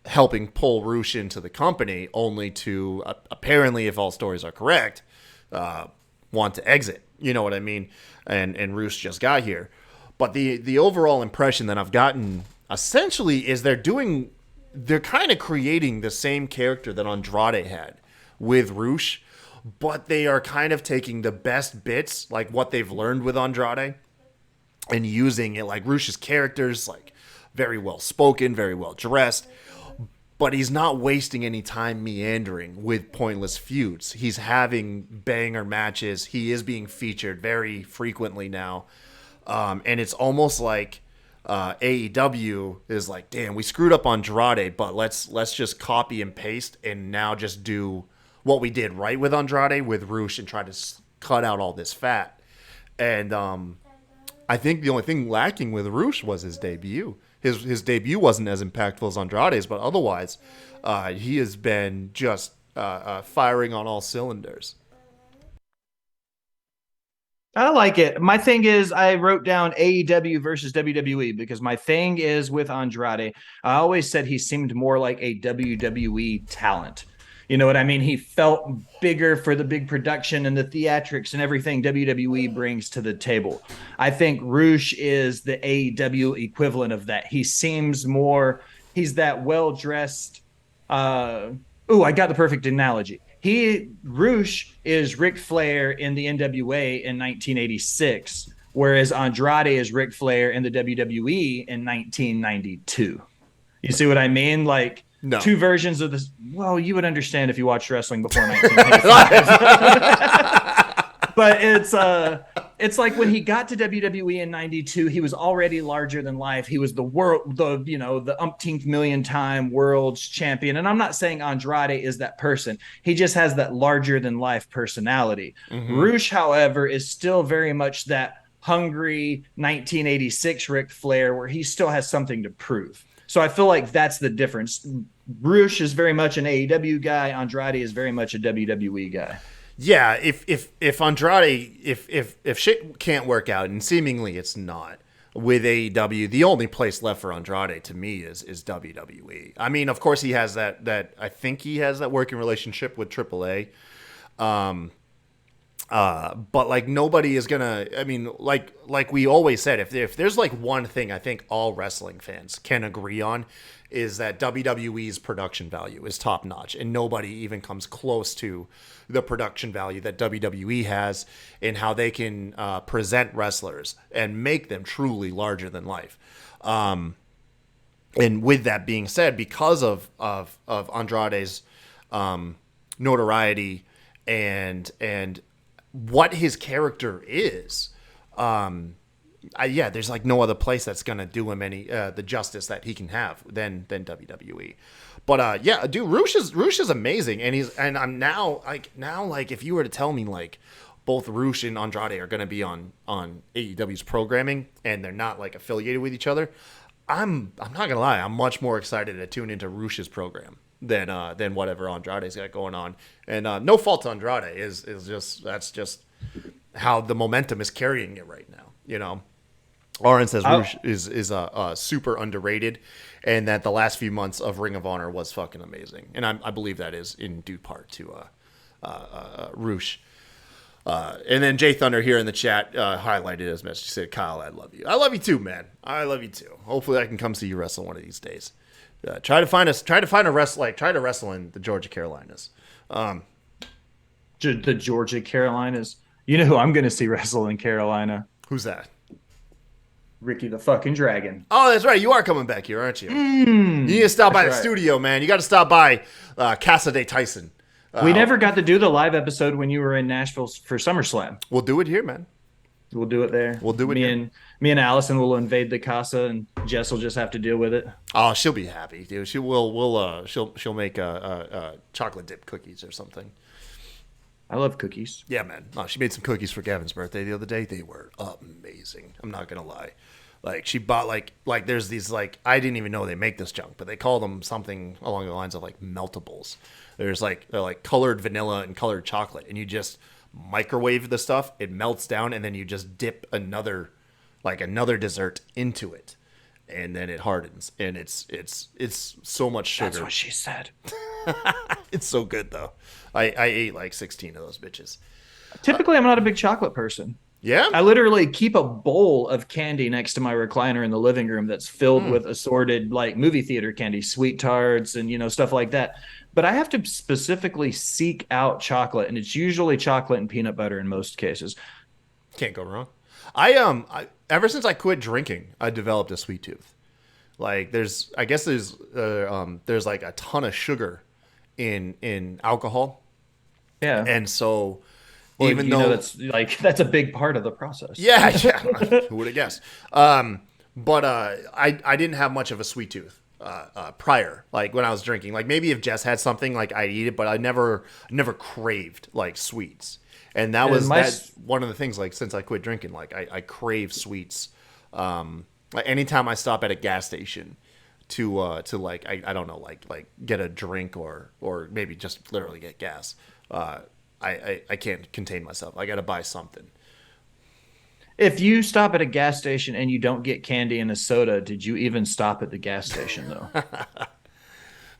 helping pull Roosh into the company, only to apparently, if all stories are correct, want to exit. You know what I mean? And Roosh just got here, but the overall impression that I've gotten essentially is they're kind of creating the same character that Andrade had with Roosh, but they are kind of taking the best bits, like what they've learned with Andrade, and using it like Roosh's characters, like very well spoken, very well dressed, but he's not wasting any time meandering with pointless feuds. He's having banger matches. He is being featured very frequently now, and it's almost like AEW is like, damn, we screwed up Andrade, but let's just copy and paste and now just do what we did right with Andrade with Roosh and try to cut out all this fat. And I think the only thing lacking with Roosh was his debut. His debut wasn't as impactful as Andrade's, but otherwise, he has been just firing on all cylinders. I like it. My thing is, I wrote down AEW versus WWE because my thing is with Andrade. I always said he seemed more like a WWE talent. You know what I mean? He felt bigger for the big production and the theatrics and everything WWE brings to the table. I think Roosh is the AEW equivalent of that. He seems more, he's that well dressed. I got the perfect analogy. Roosh is Ric Flair in the NWA in 1986, whereas Andrade is Ric Flair in the WWE in 1992. You see what I mean? Like No. two versions of this. Well, you would understand if you watched wrestling before 1995. But it's like when he got to WWE in 92, he was already larger than life. He was the umpteenth million time world champion. And I'm not saying Andrade is that person. He just has that larger than life personality. Mm-hmm. Roosh, however, is still very much that hungry 1986 Ric Flair where he still has something to prove. So I feel like that's the difference. Roosh is very much an AEW guy. Andrade is very much a WWE guy. Yeah, if Andrade if shit can't work out, and seemingly it's not with AEW, the only place left for Andrade to me is WWE. I mean, of course he has that I think he has that working relationship with AAA. But like nobody is gonna. I mean, like we always said, if there's like one thing I think all wrestling fans can agree on, is that WWE's production value is top notch, and nobody even comes close to the production value that WWE has in how they can present wrestlers and make them truly larger than life. And with that being said, because of Andrade's notoriety and what his character is, there's like no other place that's gonna do him any the justice that he can have than WWE. But dude, Roosh is amazing, and I'm now like if you were to tell me like both Roosh and Andrade are gonna be on AEW's programming and they're not like affiliated with each other, I'm not gonna lie, I'm much more excited to tune into Roosh's program than whatever Andrade's got going on. And no fault to Andrade, is just that's just how the momentum is carrying it right now. You know, Aaron says Roosh is super underrated, and that the last few months of Ring of Honor was fucking amazing, and I believe that is in due part to Roosh. And then Jay Thunder here in the chat highlighted his message. He said, "Kyle, I love you. I love you too, man. I love you too. Hopefully, I can come see you wrestle one of these days. Try to wrestle in the Georgia Carolinas." The Georgia Carolinas. You know who I'm going to see wrestle in Carolina? Who's that? Ricky the fucking Dragon. Oh, that's right. You are coming back here, aren't you? You need to stop by the studio, man. You got to stop by Casa de Tyson. We never got to do the live episode when you were in Nashville for SummerSlam. We'll do it here, man. We'll do it there. We'll do it here. Me and Allison will invade the casa, and Jess will just have to deal with it. Oh, she'll be happy, dude. She'll make chocolate dip cookies or something. I love cookies. Yeah, man. No, she made some cookies for Gavin's birthday the other day. They were amazing. I'm not gonna lie. Like she bought like there's these like I didn't even know they make this junk, but they call them something along the lines of like meltables. They're like colored vanilla and colored chocolate, and you just microwave the stuff. It melts down, and then you just dip another dessert into it, and then it hardens, and it's so much sugar. That's what she said. It's so good though. I ate like 16 of those bitches. Typically, I'm not a big chocolate person. Yeah? I literally keep a bowl of candy next to my recliner in the living room that's filled with assorted like movie theater candy, sweet tarts and stuff like that. But I have to specifically seek out chocolate, and it's usually chocolate and peanut butter in most cases. Can't go wrong. I ever since I quit drinking, I developed a sweet tooth. Like there's like a ton of sugar in alcohol. Yeah. And so Well, even though that's a big part of the process. yeah, who would have guessed? But I didn't have much of a sweet tooth prior, like when I was drinking. Like maybe if Jess had something, like I'd eat it, but I never craved like sweets. And that was one of the things. Like since I quit drinking, like I crave sweets. Like anytime I stop at a gas station to like I don't know like get a drink or maybe just literally get gas. I can't contain myself. I got to buy something. If you stop at a gas station and you don't get candy and a soda, did you even stop at the gas station though?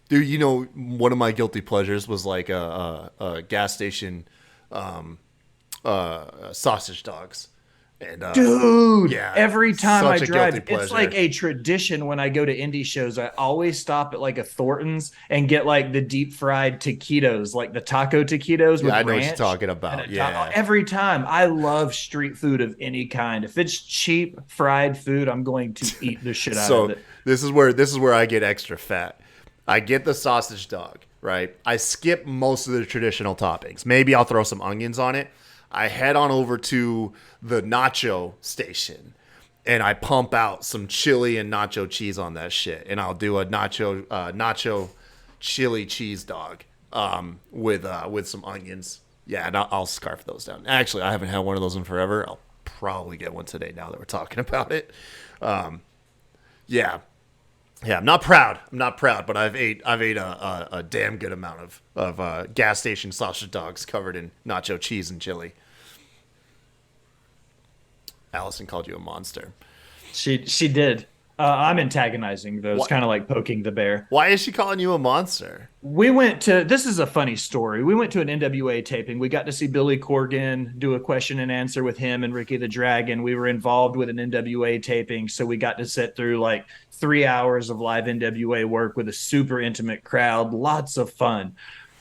Dude, one of my guilty pleasures was like a gas station sausage dogs. And, Dude, yeah, every time I such a drive, guilty it's pleasure. like a tradition when I go to indie shows. I always stop at like a Thornton's and get like the deep fried taquitos, like the taco taquitos with I know what you're ranch talking and about. a Yeah. taco. Every time. I love street food of any kind. If it's cheap fried food, I'm going to eat the shit out of it. this is where I get extra fat. I get the sausage dog, right? I skip most of the traditional toppings. Maybe I'll throw some onions on it. I head on over to the nacho station and I pump out some chili and nacho cheese on that shit. And I'll do a nacho chili cheese dog with some onions. Yeah, and I'll scarf those down. Actually, I haven't had one of those in forever. I'll probably get one today now that we're talking about it. Yeah, I'm not proud, but I've ate a damn good amount of gas station sausage dogs covered in nacho cheese and chili. Allison called you a monster. She did. I'm antagonizing though. It's What? kind of like poking the bear. Why is she calling you a monster? This is a funny story. We went to an NWA taping. We got to see Billy Corgan do a question and answer with him and Ricky the Dragon. We were involved with an NWA taping, so we got to sit through like 3 hours of live NWA work with a super intimate crowd. Lots of fun.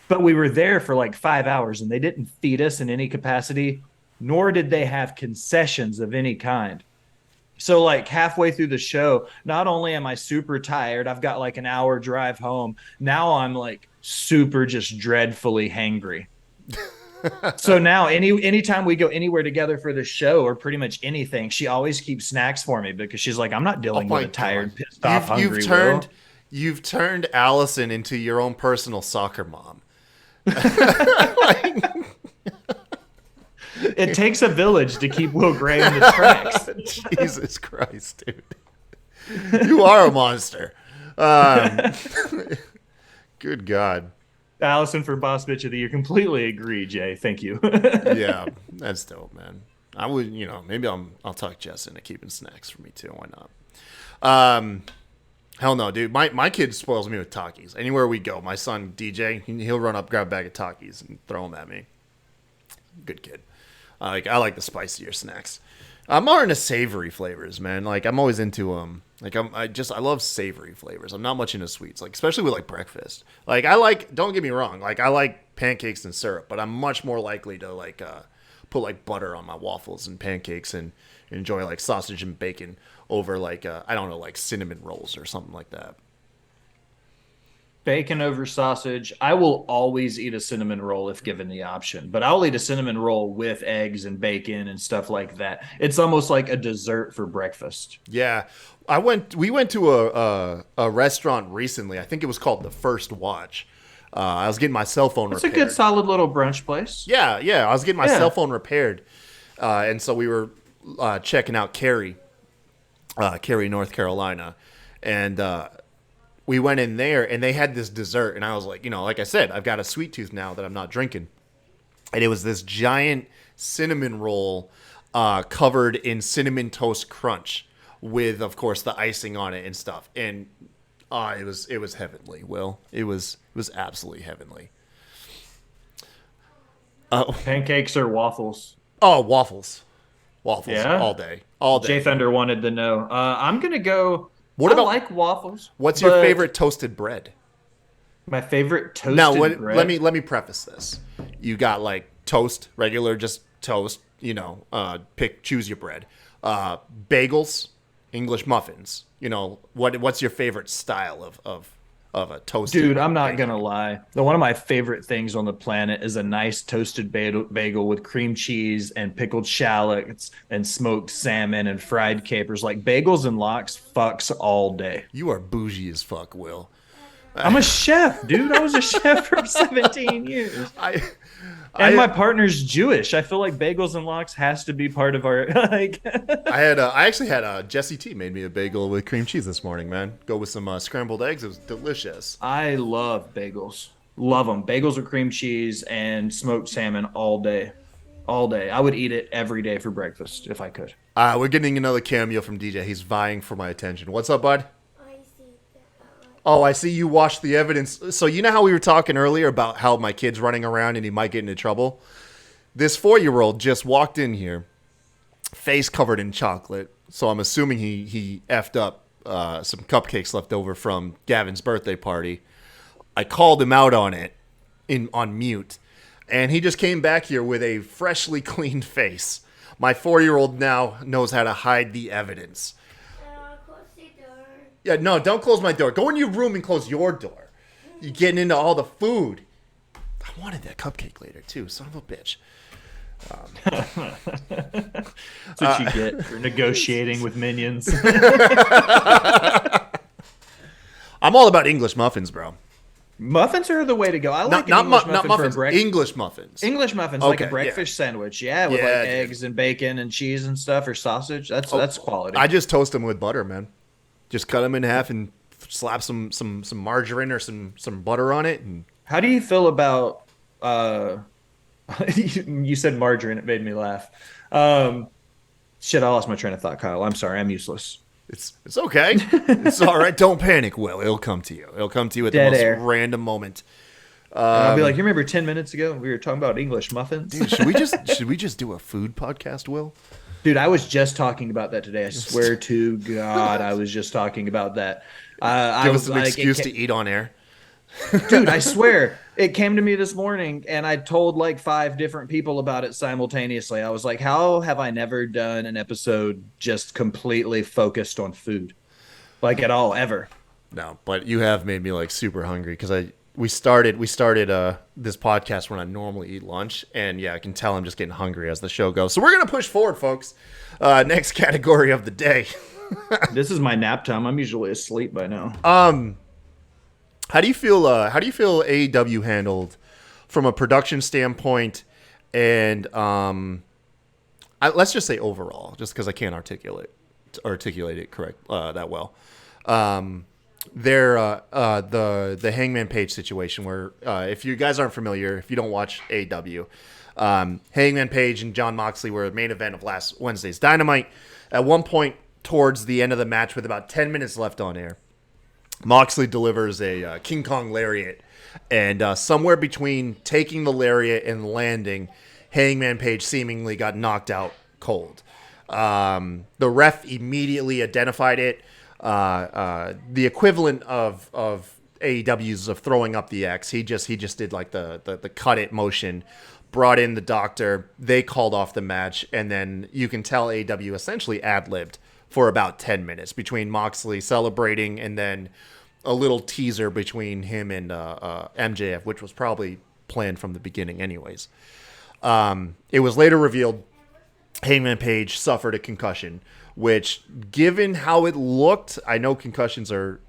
But we were there for like 5 hours and they didn't feed us in any capacity, nor did they have concessions of any kind. So like halfway through the show, not only am I super tired, I've got like an hour drive home. Now I'm like super just dreadfully hangry. So now anytime we go anywhere together for the show or pretty much anything, she always keeps snacks for me because she's like, I'm not dealing with a tired, pissed off, hungry Will. You've turned Allison into your own personal soccer mom. It takes a village to keep Will Gray in the tracks. Jesus Christ, dude. You are a monster. Good God. Allison for Boss Bitch of the Year. Completely agree, Jay. Thank you. Yeah, that's dope, man. I would, maybe I'll talk Jess into keeping snacks for me too. Why not? Hell no, dude. My kid spoils me with Takis. Anywhere we go, my son DJ, he'll run up, grab a bag of Takis, and throw them at me. Good kid. I like the spicier snacks. I'm more into savory flavors, man. Like I'm always into I love savory flavors. I'm not much into sweets, like especially with like breakfast. Like don't get me wrong, like I like pancakes and syrup, but I'm much more likely to like put like butter on my waffles and pancakes and enjoy like sausage and bacon over like I don't know, like cinnamon rolls or something like that. Bacon over sausage. I will always eat a cinnamon roll if given the option, but I'll eat a cinnamon roll with eggs and bacon and stuff like that. It's almost like a dessert for breakfast. Yeah, we went to a restaurant recently. I think it was called The First Watch. I was getting my cell phone It's repaired. a good, solid little brunch place. Yeah, I was getting my Yeah. cell phone repaired, and so we were checking out Cary, North Carolina, and we went in there, and they had this dessert, and I was like, like I said, I've got a sweet tooth now that I'm not drinking, and it was this giant cinnamon roll covered in cinnamon toast crunch with, of course, the icing on it and stuff, and it was heavenly. Will, it was absolutely heavenly. Pancakes or waffles? Oh, waffles. Yeah? All day. All day. Jay Thunder wanted to know. I'm gonna go. What I about- like waffles? What's your but favorite toasted bread? My favorite toasted Now, bread. let me preface this. You got like toast, regular, just toast. Choose your bread. Bagels, English muffins. What's your favorite style of a toasted? Dude, I'm not bagel? gonna lie. One of my favorite things on the planet is a nice toasted bagel with cream cheese and pickled shallots and smoked salmon and fried capers. Like bagels and lox fucks all day. You are bougie as fuck, Will. I'm a chef, dude. I was a chef for 17 years. And my partner's Jewish. I feel like bagels and lox has to be part of our like. I actually had Jesse T made me a bagel with cream cheese this morning, man. Go with some scrambled eggs. It was delicious. I love bagels. Love them. Bagels with cream cheese and smoked salmon all day. All day. I would eat it every day for breakfast if I could. We're getting another cameo from DJ. He's vying for my attention. What's up, bud? I see that. Oh, I see you watched the evidence. So you know how we were talking earlier about how my kid's running around and he might get into trouble? This 4-year-old just walked in here, face covered in chocolate. So I'm assuming he effed up some cupcakes left over from Gavin's birthday party. I called him out on it on mute, and he just came back here with a freshly cleaned face. My 4-year-old now knows how to hide the evidence. Close the door. Yeah, no, don't close my door. Go in your room and close your door. You're getting into all the food. I wanted that cupcake later, too. Son of a bitch. That's what you get for negotiating with minions. I'm all about English muffins, bro. Muffins are the way to go. I like Not an English not muffin muffins. for breakfast. English muffins. English muffins, Okay, like a yeah. breakfast sandwich, yeah, with Yeah, like dude. eggs and bacon and cheese and stuff, or sausage. That's quality. I just toast them with butter, man. Just cut them in half and slap some margarine or some butter on it. And How do you feel about? You said margarine. It made me laugh. Shit, I lost my train of thought, Kyle. I'm sorry. I'm useless. it's okay. It's all right. Don't panic, Will. It'll come to you. It'll come to you at Dead the most air. random moment. And I'll be like, you remember 10 minutes ago we were talking about English muffins? Dude, should we just do a food podcast, Will? Dude, I was just talking about that today. I swear to God, I was just talking about that. I Give was us an like, excuse to eat on air. dude, I swear it came to me this morning and I told like 5 different people about it simultaneously. I was like, how have I never done an episode just completely focused on food? Like at all, ever. No, but you have made me like super hungry because we started this podcast when I normally eat lunch, and yeah, I can tell I'm just getting hungry as the show goes. So we're gonna push forward, folks. Next category of the day. This is my nap time. I'm usually asleep by now. How do you feel? How do you feel AEW handled from a production standpoint, and let's just say overall, just because I can't articulate it correct that well. The Hangman Page situation, where if you guys aren't familiar, if you don't watch AEW, Hangman Page and Jon Moxley were the main event of last Wednesday's Dynamite. At one point towards the end of the match, with about 10 minutes left on air, Moxley delivers a King Kong lariat, and somewhere between taking the lariat and landing, Hangman Page seemingly got knocked out cold. The ref immediately identified it. The equivalent of AEW's of throwing up the X. He just did like the cut it motion, brought in the doctor. They called off the match, and then you can tell AEW essentially ad-libbed for about 10 minutes between Moxley celebrating and then a little teaser between him and MJF, which was probably planned from the beginning, anyways. It was later revealed Hangman Page suffered a concussion, which, given how it looked, I know concussions are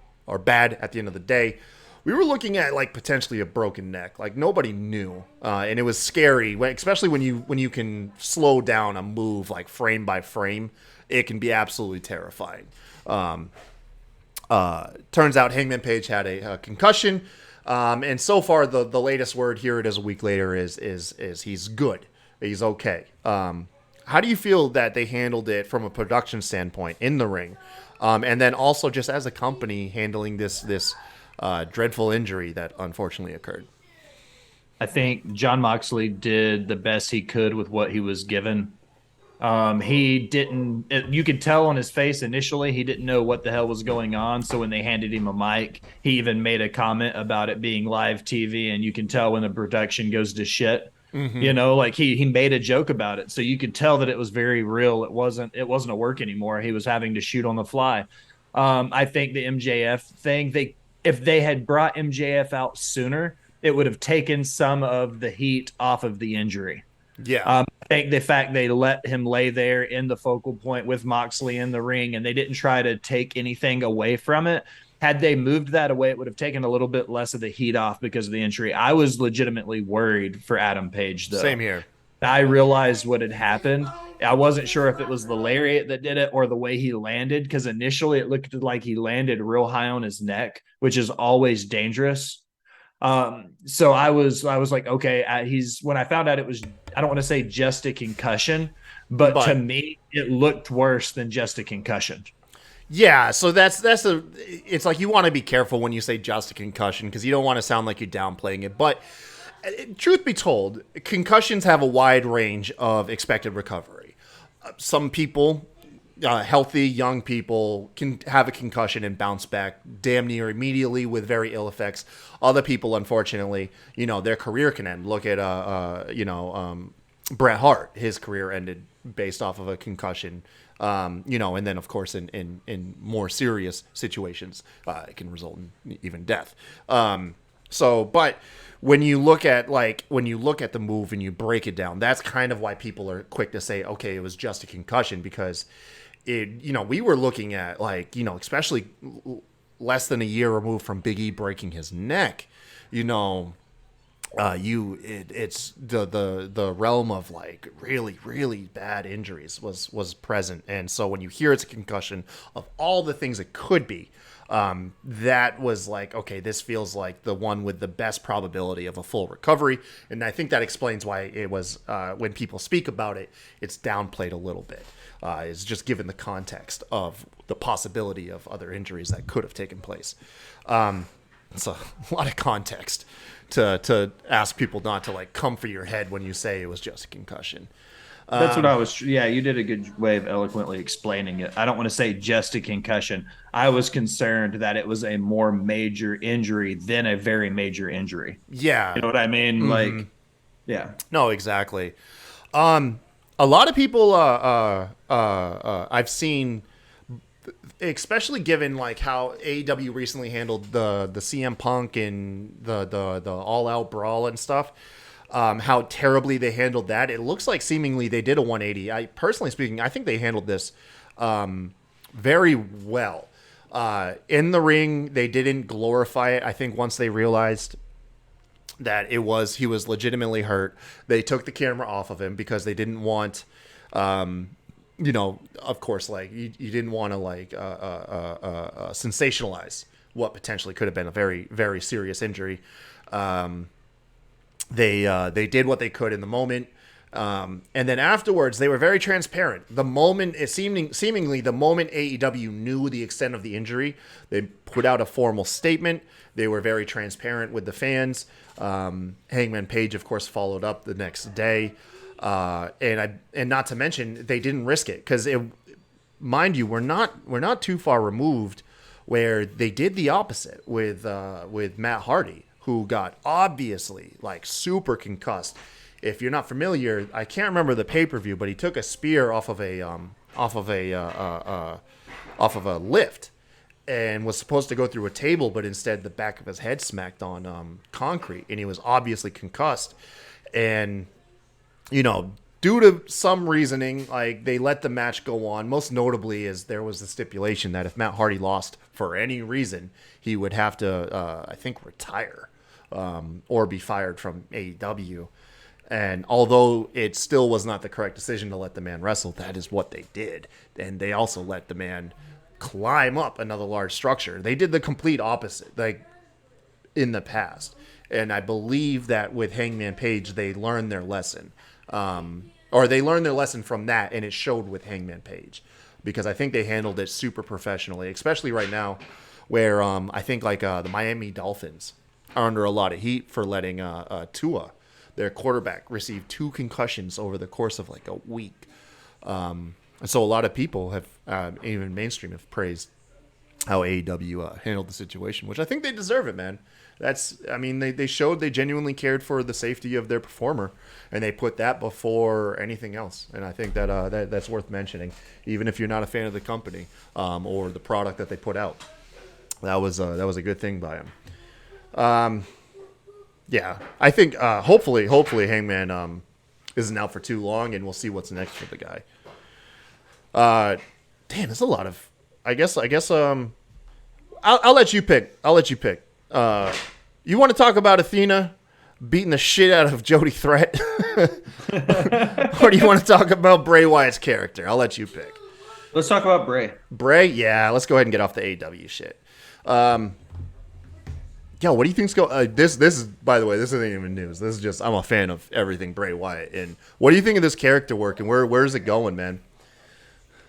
bad at the end of the day. We were looking at like potentially a broken neck. Like nobody knew, and it was scary, especially when you can slow down a move like frame by frame. It can be absolutely terrifying. Turns out Hangman Page had a concussion, and so far the latest word, here it is a week later, is he's good. He's okay. How do you feel that they handled it from a production standpoint in the ring, and then also just as a company handling this dreadful injury that unfortunately occurred? I think John Moxley did the best he could with what he was given. He didn't, you could tell on his face initially, he didn't know what the hell was going on. So when they handed him a mic, he even made a comment about it being live TV. And you can tell when the production goes to shit, like he made a joke about it. So you could tell that it was very real. It wasn't a work anymore. He was having to shoot on the fly. I think the MJF thing, if they had brought MJF out sooner, it would have taken some of the heat off of the injury. Yeah. I think the fact they let him lay there in the focal point with Moxley in the ring and they didn't try to take anything away from it. Had they moved that away, it would have taken a little bit less of the heat off because of the injury. I was legitimately worried for Adam Page, though. Same here. I realized what had happened. I wasn't sure if it was the lariat that did it or the way he landed, because initially it looked like he landed real high on his neck, which is always dangerous. So I was like, okay, when I found out it was, I don't want to say just a concussion, but to me, it looked worse than just a concussion. Yeah, so it's like you want to be careful when you say just a concussion because you don't want to sound like you're downplaying it. But truth be told, concussions have a wide range of expected recovery. Some people, healthy young people, can have a concussion and bounce back damn near immediately with very ill effects. Other people, unfortunately, their career can end. Look at Bret Hart. His career ended based off of a concussion. And then of course in more serious situations, it can result in even death. But when you look at the move and you break it down, that's kind of why people are quick to say, okay, it was just a concussion, because we were looking at especially less than a year removed from Big E breaking his neck, it's the realm of like really, really bad injuries was present. And so when you hear it's a concussion, of all the things it could be, that was like, okay, this feels like the one with the best probability of a full recovery. And I think that explains why it was, when people speak about it, it's downplayed a little bit. Is just given the context of the possibility of other injuries that could have taken place. It's a lot of context to ask people not to like come for your head when you say it was just a concussion. That's what I was. Yeah, you did a good way of eloquently explaining it. I don't want to say just a concussion. I was concerned that it was a more major injury than a very major injury. Yeah. You know what I mean? Mm-hmm. Like, yeah. No, exactly. A lot of people I've seen, especially given like how AEW recently handled the CM Punk and the All Out Brawl and stuff, how terribly they handled that. It looks like seemingly they did a 180. I personally speaking, I think they handled this very well. In the ring, they didn't glorify it. I think once they realized that he was legitimately hurt, they took the camera off of him because they didn't want, of course, like you didn't want to like sensationalize what potentially could have been a very, very serious injury. They did what they could in the moment. And then afterwards, they were very transparent. The moment, seemingly the moment AEW knew the extent of the injury, they put out a formal statement. They were very transparent with the fans. Hangman Page, of course, followed up the next day. And not to mention, they didn't risk it because, mind you, we're not too far removed where they did the opposite with Matt Hardy, who got obviously like super concussed. If you're not familiar, I can't remember the pay-per-view, but he took a spear off of a lift, and was supposed to go through a table, but instead the back of his head smacked on concrete, and he was obviously concussed. And, you know, due to some reasoning, like, they let the match go on. Most notably is there was the stipulation that if Matt Hardy lost for any reason, he would have to, I think, retire or be fired from AEW. And although it still was not the correct decision to let the man wrestle, that is what they did. And they also let the man climb up another large structure. They did the complete opposite, like, in the past. And I believe that with Hangman Page, they learned their lesson. Or they learned their lesson from that, and it showed with Hangman Page. Because I think they handled it super professionally, especially right now, where I think, like, the Miami Dolphins are under a lot of heat for letting Tua, their quarterback, receive 2 concussions over the course of, like, a week. And so a lot of people have, even mainstream, have praised how AEW handled the situation, which I think they deserve it, man. They showed they genuinely cared for the safety of their performer, and they put that before anything else. And I think that's worth mentioning, even if you're not a fan of the company or the product that they put out. That was a good thing by him. Yeah, I think hopefully Hangman isn't out for too long, and we'll see what's next for the guy. Damn, there's a lot of. I guess. I'll let you pick. You want to talk about Athena beating the shit out of Jody Threat, or do you want to talk about Bray Wyatt's character? I'll let you pick. Let's talk about Bray. Bray, yeah. Let's go ahead and get off the AEW shit. Yo, what do you think's going? This is, by the way, this isn't even news. This is just, I'm a fan of everything Bray Wyatt. And what do you think of this character work, and where's it going, man?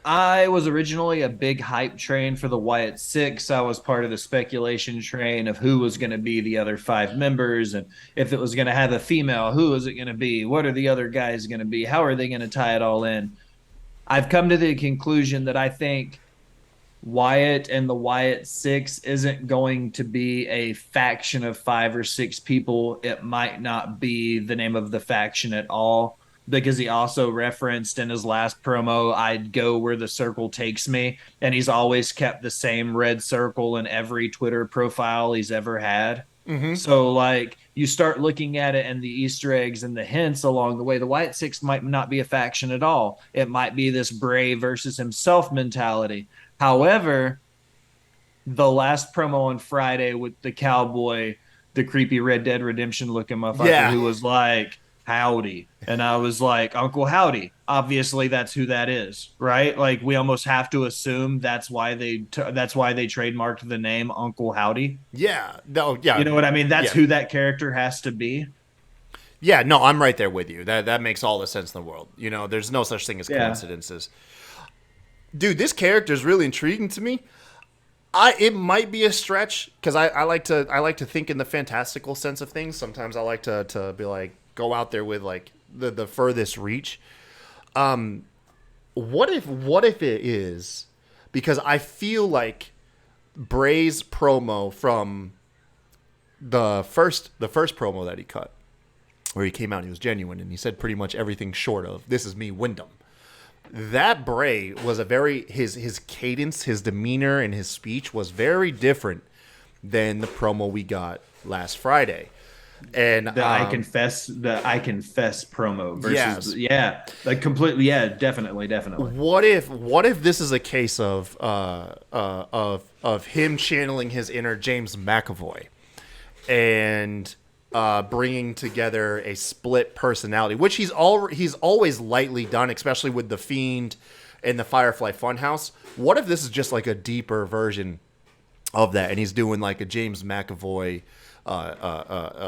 I was originally a big hype train for the Wyatt Six. I was part of the speculation train of who was going to be the other 5 members, and if it was going to have a female, who was it going to be? What are the other guys going to be? How are they going to tie it all in? I've come to the conclusion that I think Wyatt and the Wyatt Six isn't going to be a faction of 5 or 6 people. It might not be the name of the faction at all, because he also referenced in his last promo, I'd go where the circle takes me. And he's always kept the same red circle in every Twitter profile he's ever had. Mm-hmm. So, like, you start looking at it and the Easter eggs and the hints along the way. The Wyatt Six might not be a faction at all. It might be this Bray versus himself mentality. However, the last promo on Friday with the cowboy, the creepy Red Dead Redemption looking motherfucker who was like, howdy. And I was like, Uncle Howdy. Obviously, that's who that is, right? Like, we almost have to assume that's why they trademarked the name Uncle Howdy. Yeah. No, yeah. You know what I mean? That's who that character has to be. Yeah, no, I'm right there with you. That makes all the sense in the world. You know, there's no such thing as coincidences. Dude, this character is really intriguing to me. It might be a stretch, because I like to think in the fantastical sense of things. Sometimes I like to be like, go out there with like the furthest reach. What if it is, because I feel like Bray's promo from the first promo that he cut, where he came out and he was genuine and he said pretty much everything short of "this is me, Wyndham." That Bray was his cadence, his demeanor, and his speech was very different than the promo we got last Friday. And the I confess promo versus like completely, definitely. What if this is a case of him channeling his inner James McAvoy and bringing together a split personality, which he's always lightly done, especially with the Fiend and the Firefly Funhouse. What if this is just like a deeper version of that, and he's doing like a James McAvoy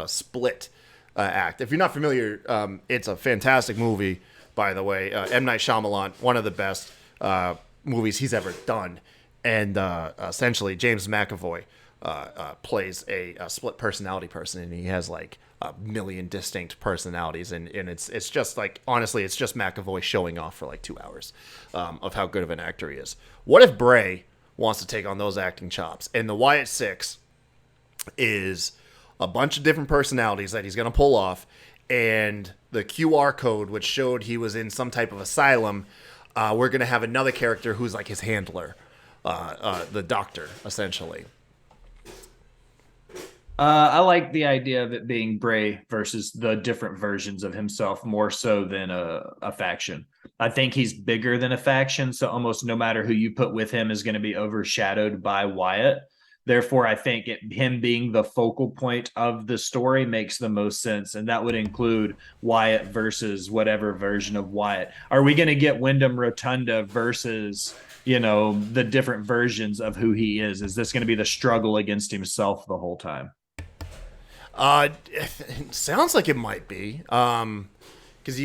split act? If you're not familiar, it's a fantastic movie, by the way. M. Night Shyamalan, one of the best movies he's ever done, and essentially James McAvoy plays a split personality person, and he has like a million distinct personalities, and it's just like, honestly, it's just McAvoy showing off for like 2 hours of how good of an actor he is. What if Bray wants to take on those acting chops, and the Wyatt Six is a bunch of different personalities that he's going to pull off, and the QR code, which showed he was in some type of asylum, we're going to have another character who's like his handler. the Doctor, essentially. I like the idea of it being Bray versus the different versions of himself more so than a faction. I think he's bigger than a faction, so almost no matter who you put with him is going to be overshadowed by Wyatt. Therefore, I think him being the focal point of the story makes the most sense, and that would include Wyatt versus whatever version of Wyatt. Are we going to get Wyndham Rotunda versus the different versions of who he is? Is this going to be the struggle against himself the whole time? It sounds like it might be. Because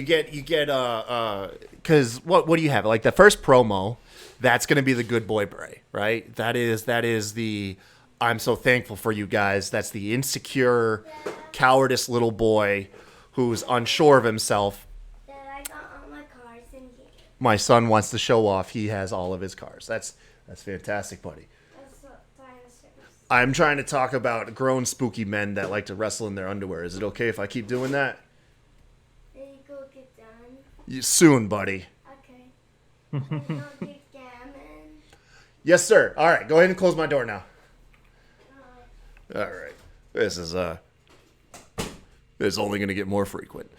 because what do you have? Like the first promo, that's going to be the good boy Bray, right? That is the I'm so thankful for you guys. That's the insecure, cowardice little boy who's unsure of himself. Dad, I got all my cars in here. My son wants to show off he has all of his cars. That's fantastic, buddy. That's what dinosaurs. I'm trying to talk about grown spooky men that like to wrestle in their underwear. Is it okay if I keep doing that? Did you go get done? Soon, buddy. Okay. Did you go get gammon? Yes, sir. All right, go ahead and close my door now. All right. This is only going to get more frequent.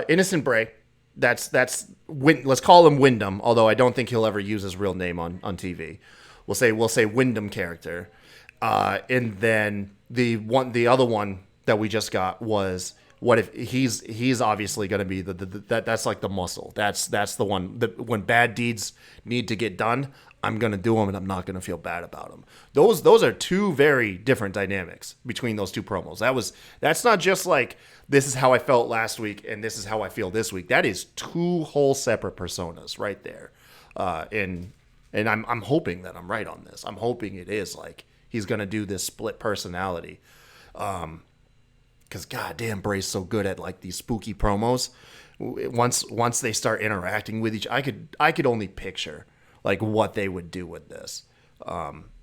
Innocent Bray. Let's call him Wyndham, although I don't think he'll ever use his real name on TV. We'll say Wyndham character. And then the other one that we just got was, what if he's obviously going to be that's like the muscle. That's the one that when bad deeds need to get done, I'm going to do them and I'm not going to feel bad about them. Those are two very different dynamics between those two promos. That's not just like this is how I felt last week and this is how I feel this week. That is two whole separate personas right there. And I'm hoping that I'm right on this. I'm hoping it is like he's going to do this split personality. Because goddamn, Bray's so good at like these spooky promos. Once they start interacting with I could only picture like what they would do with this.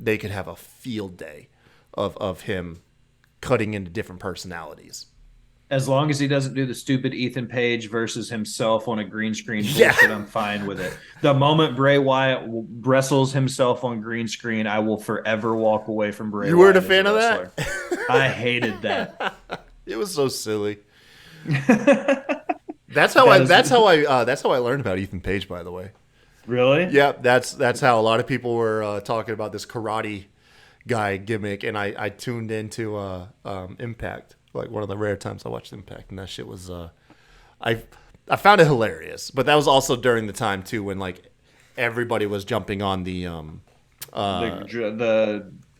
They could have a field day of him cutting into different personalities. As long as he doesn't do the stupid Ethan Page versus himself on a green screen bullshit, I'm fine with it. The moment Bray Wyatt wrestles himself on green screen, I will forever walk away from Bray Wyatt. You weren't a fan of that? I hated that. It was so silly. That's how I learned about Ethan Page, by the way. Really? Yeah, that's how a lot of people were talking about this karate guy gimmick, and I tuned into Impact, like one of the rare times I watched Impact, and that shit was I found it hilarious. But that was also during the time too when like everybody was jumping on the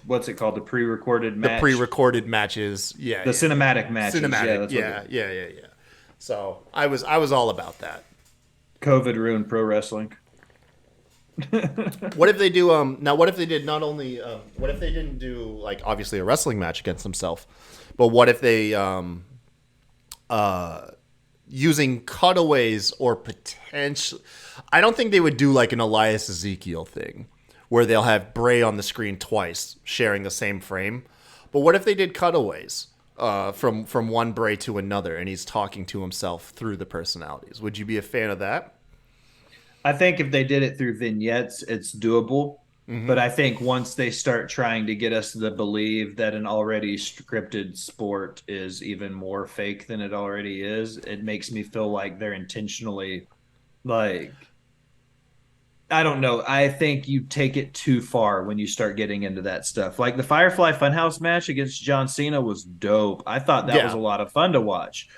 what's it called, the pre-recorded match? The pre-recorded matches, yeah. The cinematic matches. Cinematic, yeah. So I was all about that. COVID ruined pro wrestling. What if they do now what if they did not only what if they didn't do like obviously a wrestling match against himself, but what if they using cutaways or potential, I don't think they would do like an Elias Ezekiel thing where they'll have Bray on the screen twice sharing the same frame. But what if they did cutaways from one Bray to another and he's talking to himself through the personalities? Would you be a fan of that? I think if they did it through vignettes, it's doable. Mm-hmm. But I think once they start trying to get us to believe that an already scripted sport is even more fake than it already is, it makes me feel like they're intentionally, like, I don't know. I think you take it too far when you start getting into that stuff. Like the Firefly Funhouse match against John Cena was dope. I thought that was a lot of fun to watch.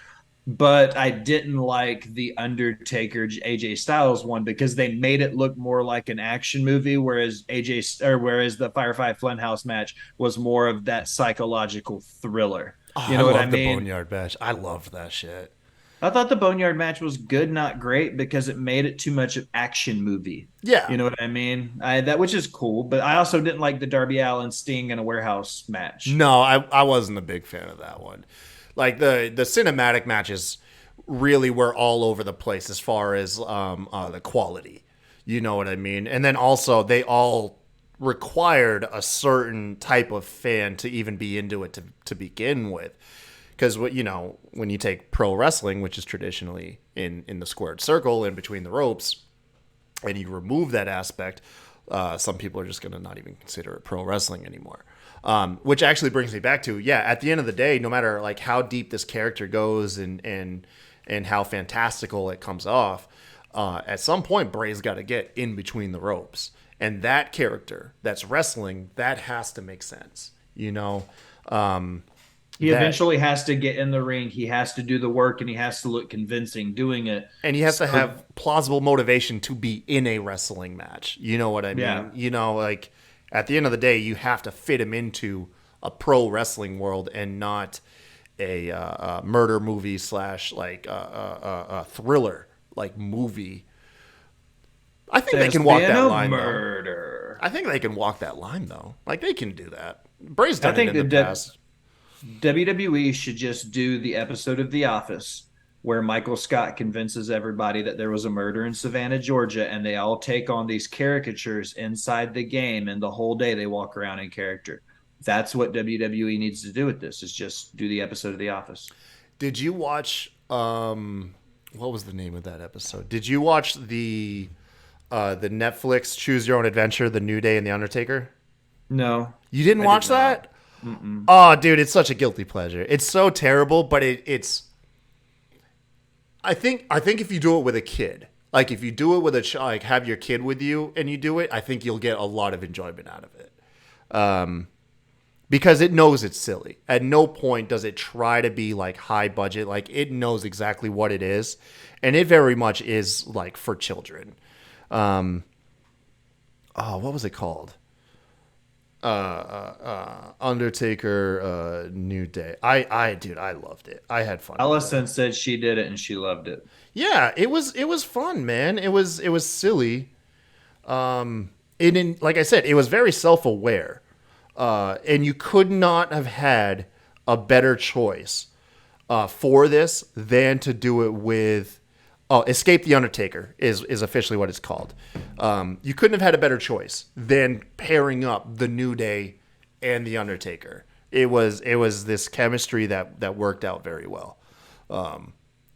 But I didn't like the Undertaker AJ Styles one because they made it look more like an action movie, whereas the Firefly Funhouse match was more of that psychological thriller. Oh, you know what I mean? The Boneyard match. I loved that shit. I thought the Boneyard match was good, not great, because it made it too much of action movie. Yeah. You know what I mean? Which is cool, but I also didn't like the Darby Allin Sting in a warehouse match. No, I wasn't a big fan of that one. Like the cinematic matches really were all over the place as far as the quality. You know what I mean? And then also they all required a certain type of fan to even be into it to begin with. Because what when you take pro wrestling, which is traditionally in the squared circle in between the ropes, and you remove that aspect, some people are just going to not even consider it pro wrestling anymore. Which actually brings me back to, at the end of the day, no matter like how deep this character goes and how fantastical it comes off, at some point Bray's got to get in between the ropes, and that character that's wrestling, that has to make sense. He eventually has to get in the ring. He has to do the work, and he has to look convincing doing it. And he has to have plausible motivation to be in a wrestling match. You know what I mean? Yeah. Like at the end of the day, you have to fit him into a pro wrestling world and not a murder movie / like a thriller like movie. I think they can walk that line. Murder. I think they can walk that line though. Like they can do that. Bray's done it in the past. WWE should just do the episode of The Office where Michael Scott convinces everybody that there was a murder in Savannah, Georgia, and they all take on these caricatures inside the game, and the whole day they walk around in character. That's what WWE needs to do with this, is just do the episode of The Office. Did you watch what was the name of that episode? Did you watch the Netflix Choose Your Own Adventure, The New Day and The Undertaker? No. You didn't watch that? Mm-mm. Oh, dude, it's such a guilty pleasure. It's so terrible, but it's. I think if you do it with a kid, like if you do it with a child, like have your kid with you and you do it, I think you'll get a lot of enjoyment out of it. Because it knows it's silly. At no point does it try to be like high budget. Like it knows exactly what it is, and it very much is like for children. What was it called? Undertaker, New Day. I loved it. I had fun. Alison said she did it and she loved it. Yeah, it was fun, man. It was silly. Like I said, it was very self-aware. And you could not have had a better choice for this than to do it with Escape the Undertaker is officially what it's called. You couldn't have had a better choice than pairing up the New Day and the Undertaker. It was this chemistry that worked out very well.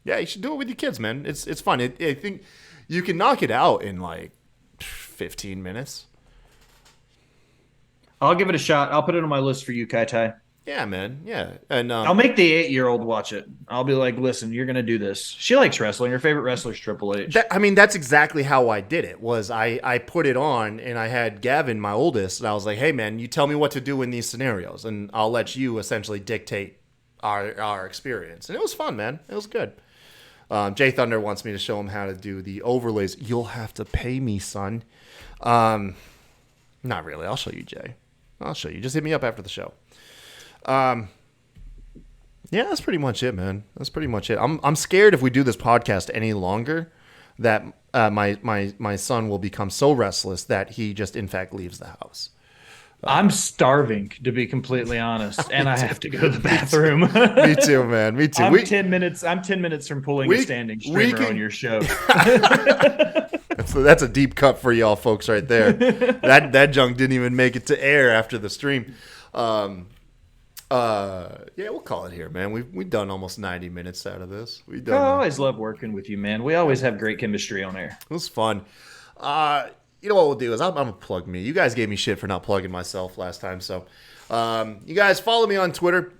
You should do it with your kids, man. It's fun. I think you can knock it out in like 15 minutes. I'll give it a shot. I'll put it on my list for you, Kai Tai. Yeah, man. Yeah. And I'll make the 8-year-old watch it. I'll be like, listen, you're going to do this. She likes wrestling. Her favorite wrestler is Triple H. That's exactly how I did it. Was I put it on and I had Gavin, my oldest, and I was like, hey, man, you tell me what to do in these scenarios, and I'll let you essentially dictate our experience. And it was fun, man. It was good. Jay Thunder wants me to show him how to do the overlays. You'll have to pay me, son. Not really. I'll show you, Jay. I'll show you. Just hit me up after the show. Yeah, that's pretty much it, man. That's pretty much it. I'm scared if we do this podcast any longer that my son will become so restless that he just in fact leaves the house. I'm starving, to be completely honest, and I have to go to the bathroom. Me too, man. Me too. I'm 10 minutes from pulling a standing streamer on your show. That's a deep cut for y'all folks right there. That junk didn't even make it to air after the stream. We'll call it here, man. We've done almost 90 minutes out of this. I always love working with you, man. We always have great chemistry on air. It was fun. You know what we'll do is I'm gonna plug me. You guys gave me shit for not plugging myself last time, so you guys follow me on Twitter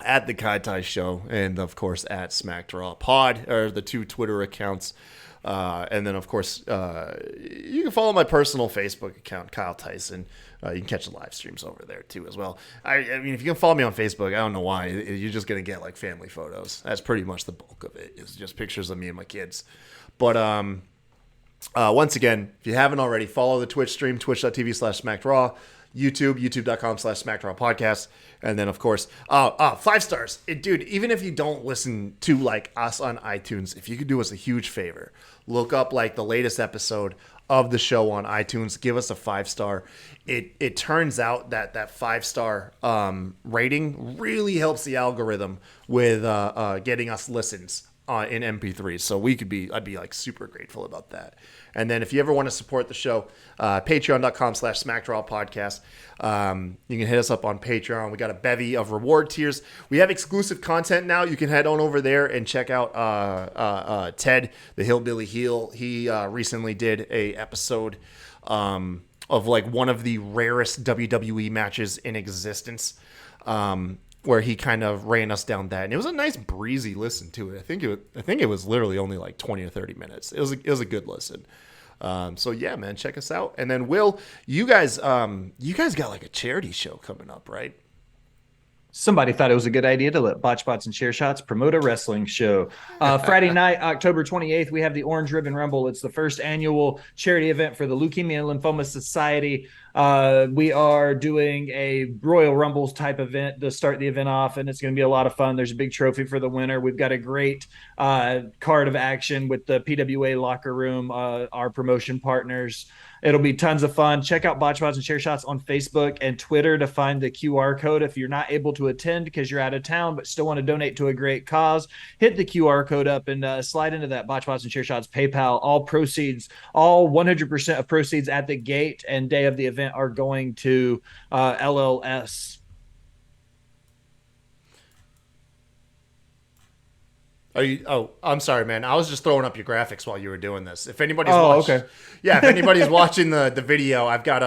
at the Kai Tai Show, and of course at SmackDraw Pod are the two Twitter accounts. And then, of course, you can follow my personal Facebook account, Kyle Tyson. You can catch the live streams over there, too, as well. I mean, if you can follow me on Facebook, I don't know why. You're just going to get, like, family photos. That's pretty much the bulk of it. It's just pictures of me and my kids. But once again, if you haven't already, follow the Twitch stream, twitch.tv/SmackDraw. YouTube, youtube.com/SmackDraw Podcast. And then, of course, 5 stars. Dude, even if you don't listen to, like, us on iTunes, if you could do us a huge favor, look up, like, the latest episode of the show on iTunes. Give us a 5-star. It turns out that 5-star rating really helps the algorithm with getting us listens in MP3. So I'd be like super grateful about that. And then if you ever want to support the show, patreon.com/SmackDraw Podcast. You can hit us up on Patreon. We got a bevy of reward tiers. We have exclusive content now. You can head on over there and check out Ted, the Hillbilly Heel. He recently did a episode of like one of the rarest WWE matches in existence, where he kind of ran us down that, and it was a nice breezy listen to it. I think it was literally only like 20 or 30 minutes. It was a good listen. So yeah, man, check us out. And then Will, you guys got like a charity show coming up, right? Somebody thought it was a good idea to let Botch Bots and Chair Shots promote a wrestling show. Friday night, October 28th, we have the Orange Ribbon Rumble. It's the first annual charity event for the Leukemia and Lymphoma Society. We are doing a Royal Rumbles type event to start the event off, and it's going to be a lot of fun. There's a big trophy for the winner. We've got a great card of action with the PWA Locker Room, our promotion partners. It'll be tons of fun. Check out Botch Bots and Chair Shots on Facebook and Twitter to find the QR code. If you're not able to attend because you're out of town but still want to donate to a great cause, hit the QR code up and slide into that Botch Bots and Chair Shots PayPal. All 100% of proceeds at the gate and day of the event are going to LLS. I'm sorry, man. I was just throwing up your graphics while you were doing this. If anybody's okay. Yeah, if anybody's watching the video, I've got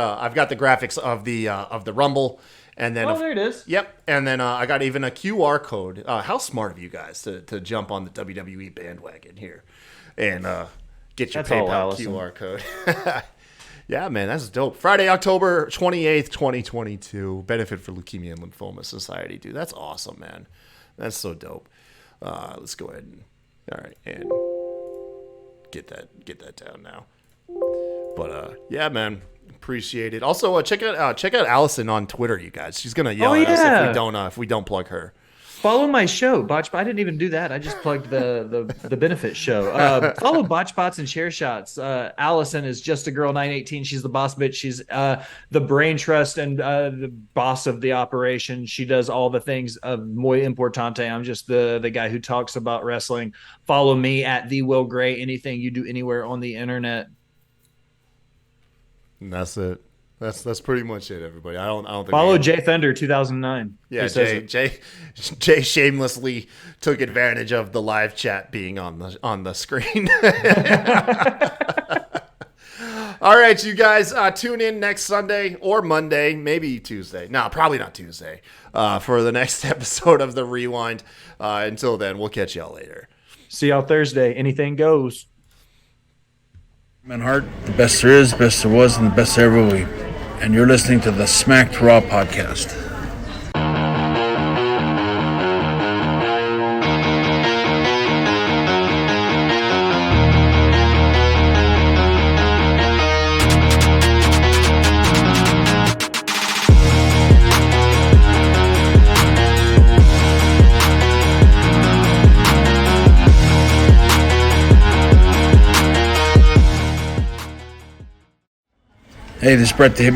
the graphics of the Rumble, and then there it is. Yep, and then I got even a QR code. How smart of you guys to jump on the WWE bandwagon here and get your PayPal QR code. Yeah, man, that's dope. Friday, October 28th, 2022. Benefit for Leukemia and Lymphoma Society, dude. That's awesome, man. That's so dope. Let's go ahead and get that down now. But yeah, man, appreciate it. Also, check out Alison on Twitter, you guys. She's gonna yell at us if we don't plug her. Follow my show, Botch. I didn't even do that. I just plugged the benefit show. Follow Botch Bots and Chair Shots. Alison is just a girl, 918. She's the boss bitch. She's the brain trust and the boss of the operation. She does all the things muy importante. I'm just the guy who talks about wrestling. Follow me at the Will Gray. Anything you do anywhere on the internet. And that's it. That's pretty much it, everybody. I don't think follow Jay Thunder 2009. Yeah, Jay shamelessly took advantage of the live chat being on the screen. All right, you guys, tune in next Sunday or Monday, maybe Tuesday. No, probably not Tuesday. For the next episode of the Rewind. Until then, we'll catch y'all later. See y'all Thursday. Anything goes. Man Hart, the best there is, best there was, and the best there ever will be. And you're listening to the Smacked Raw podcast. Hey, this is Brett the Hit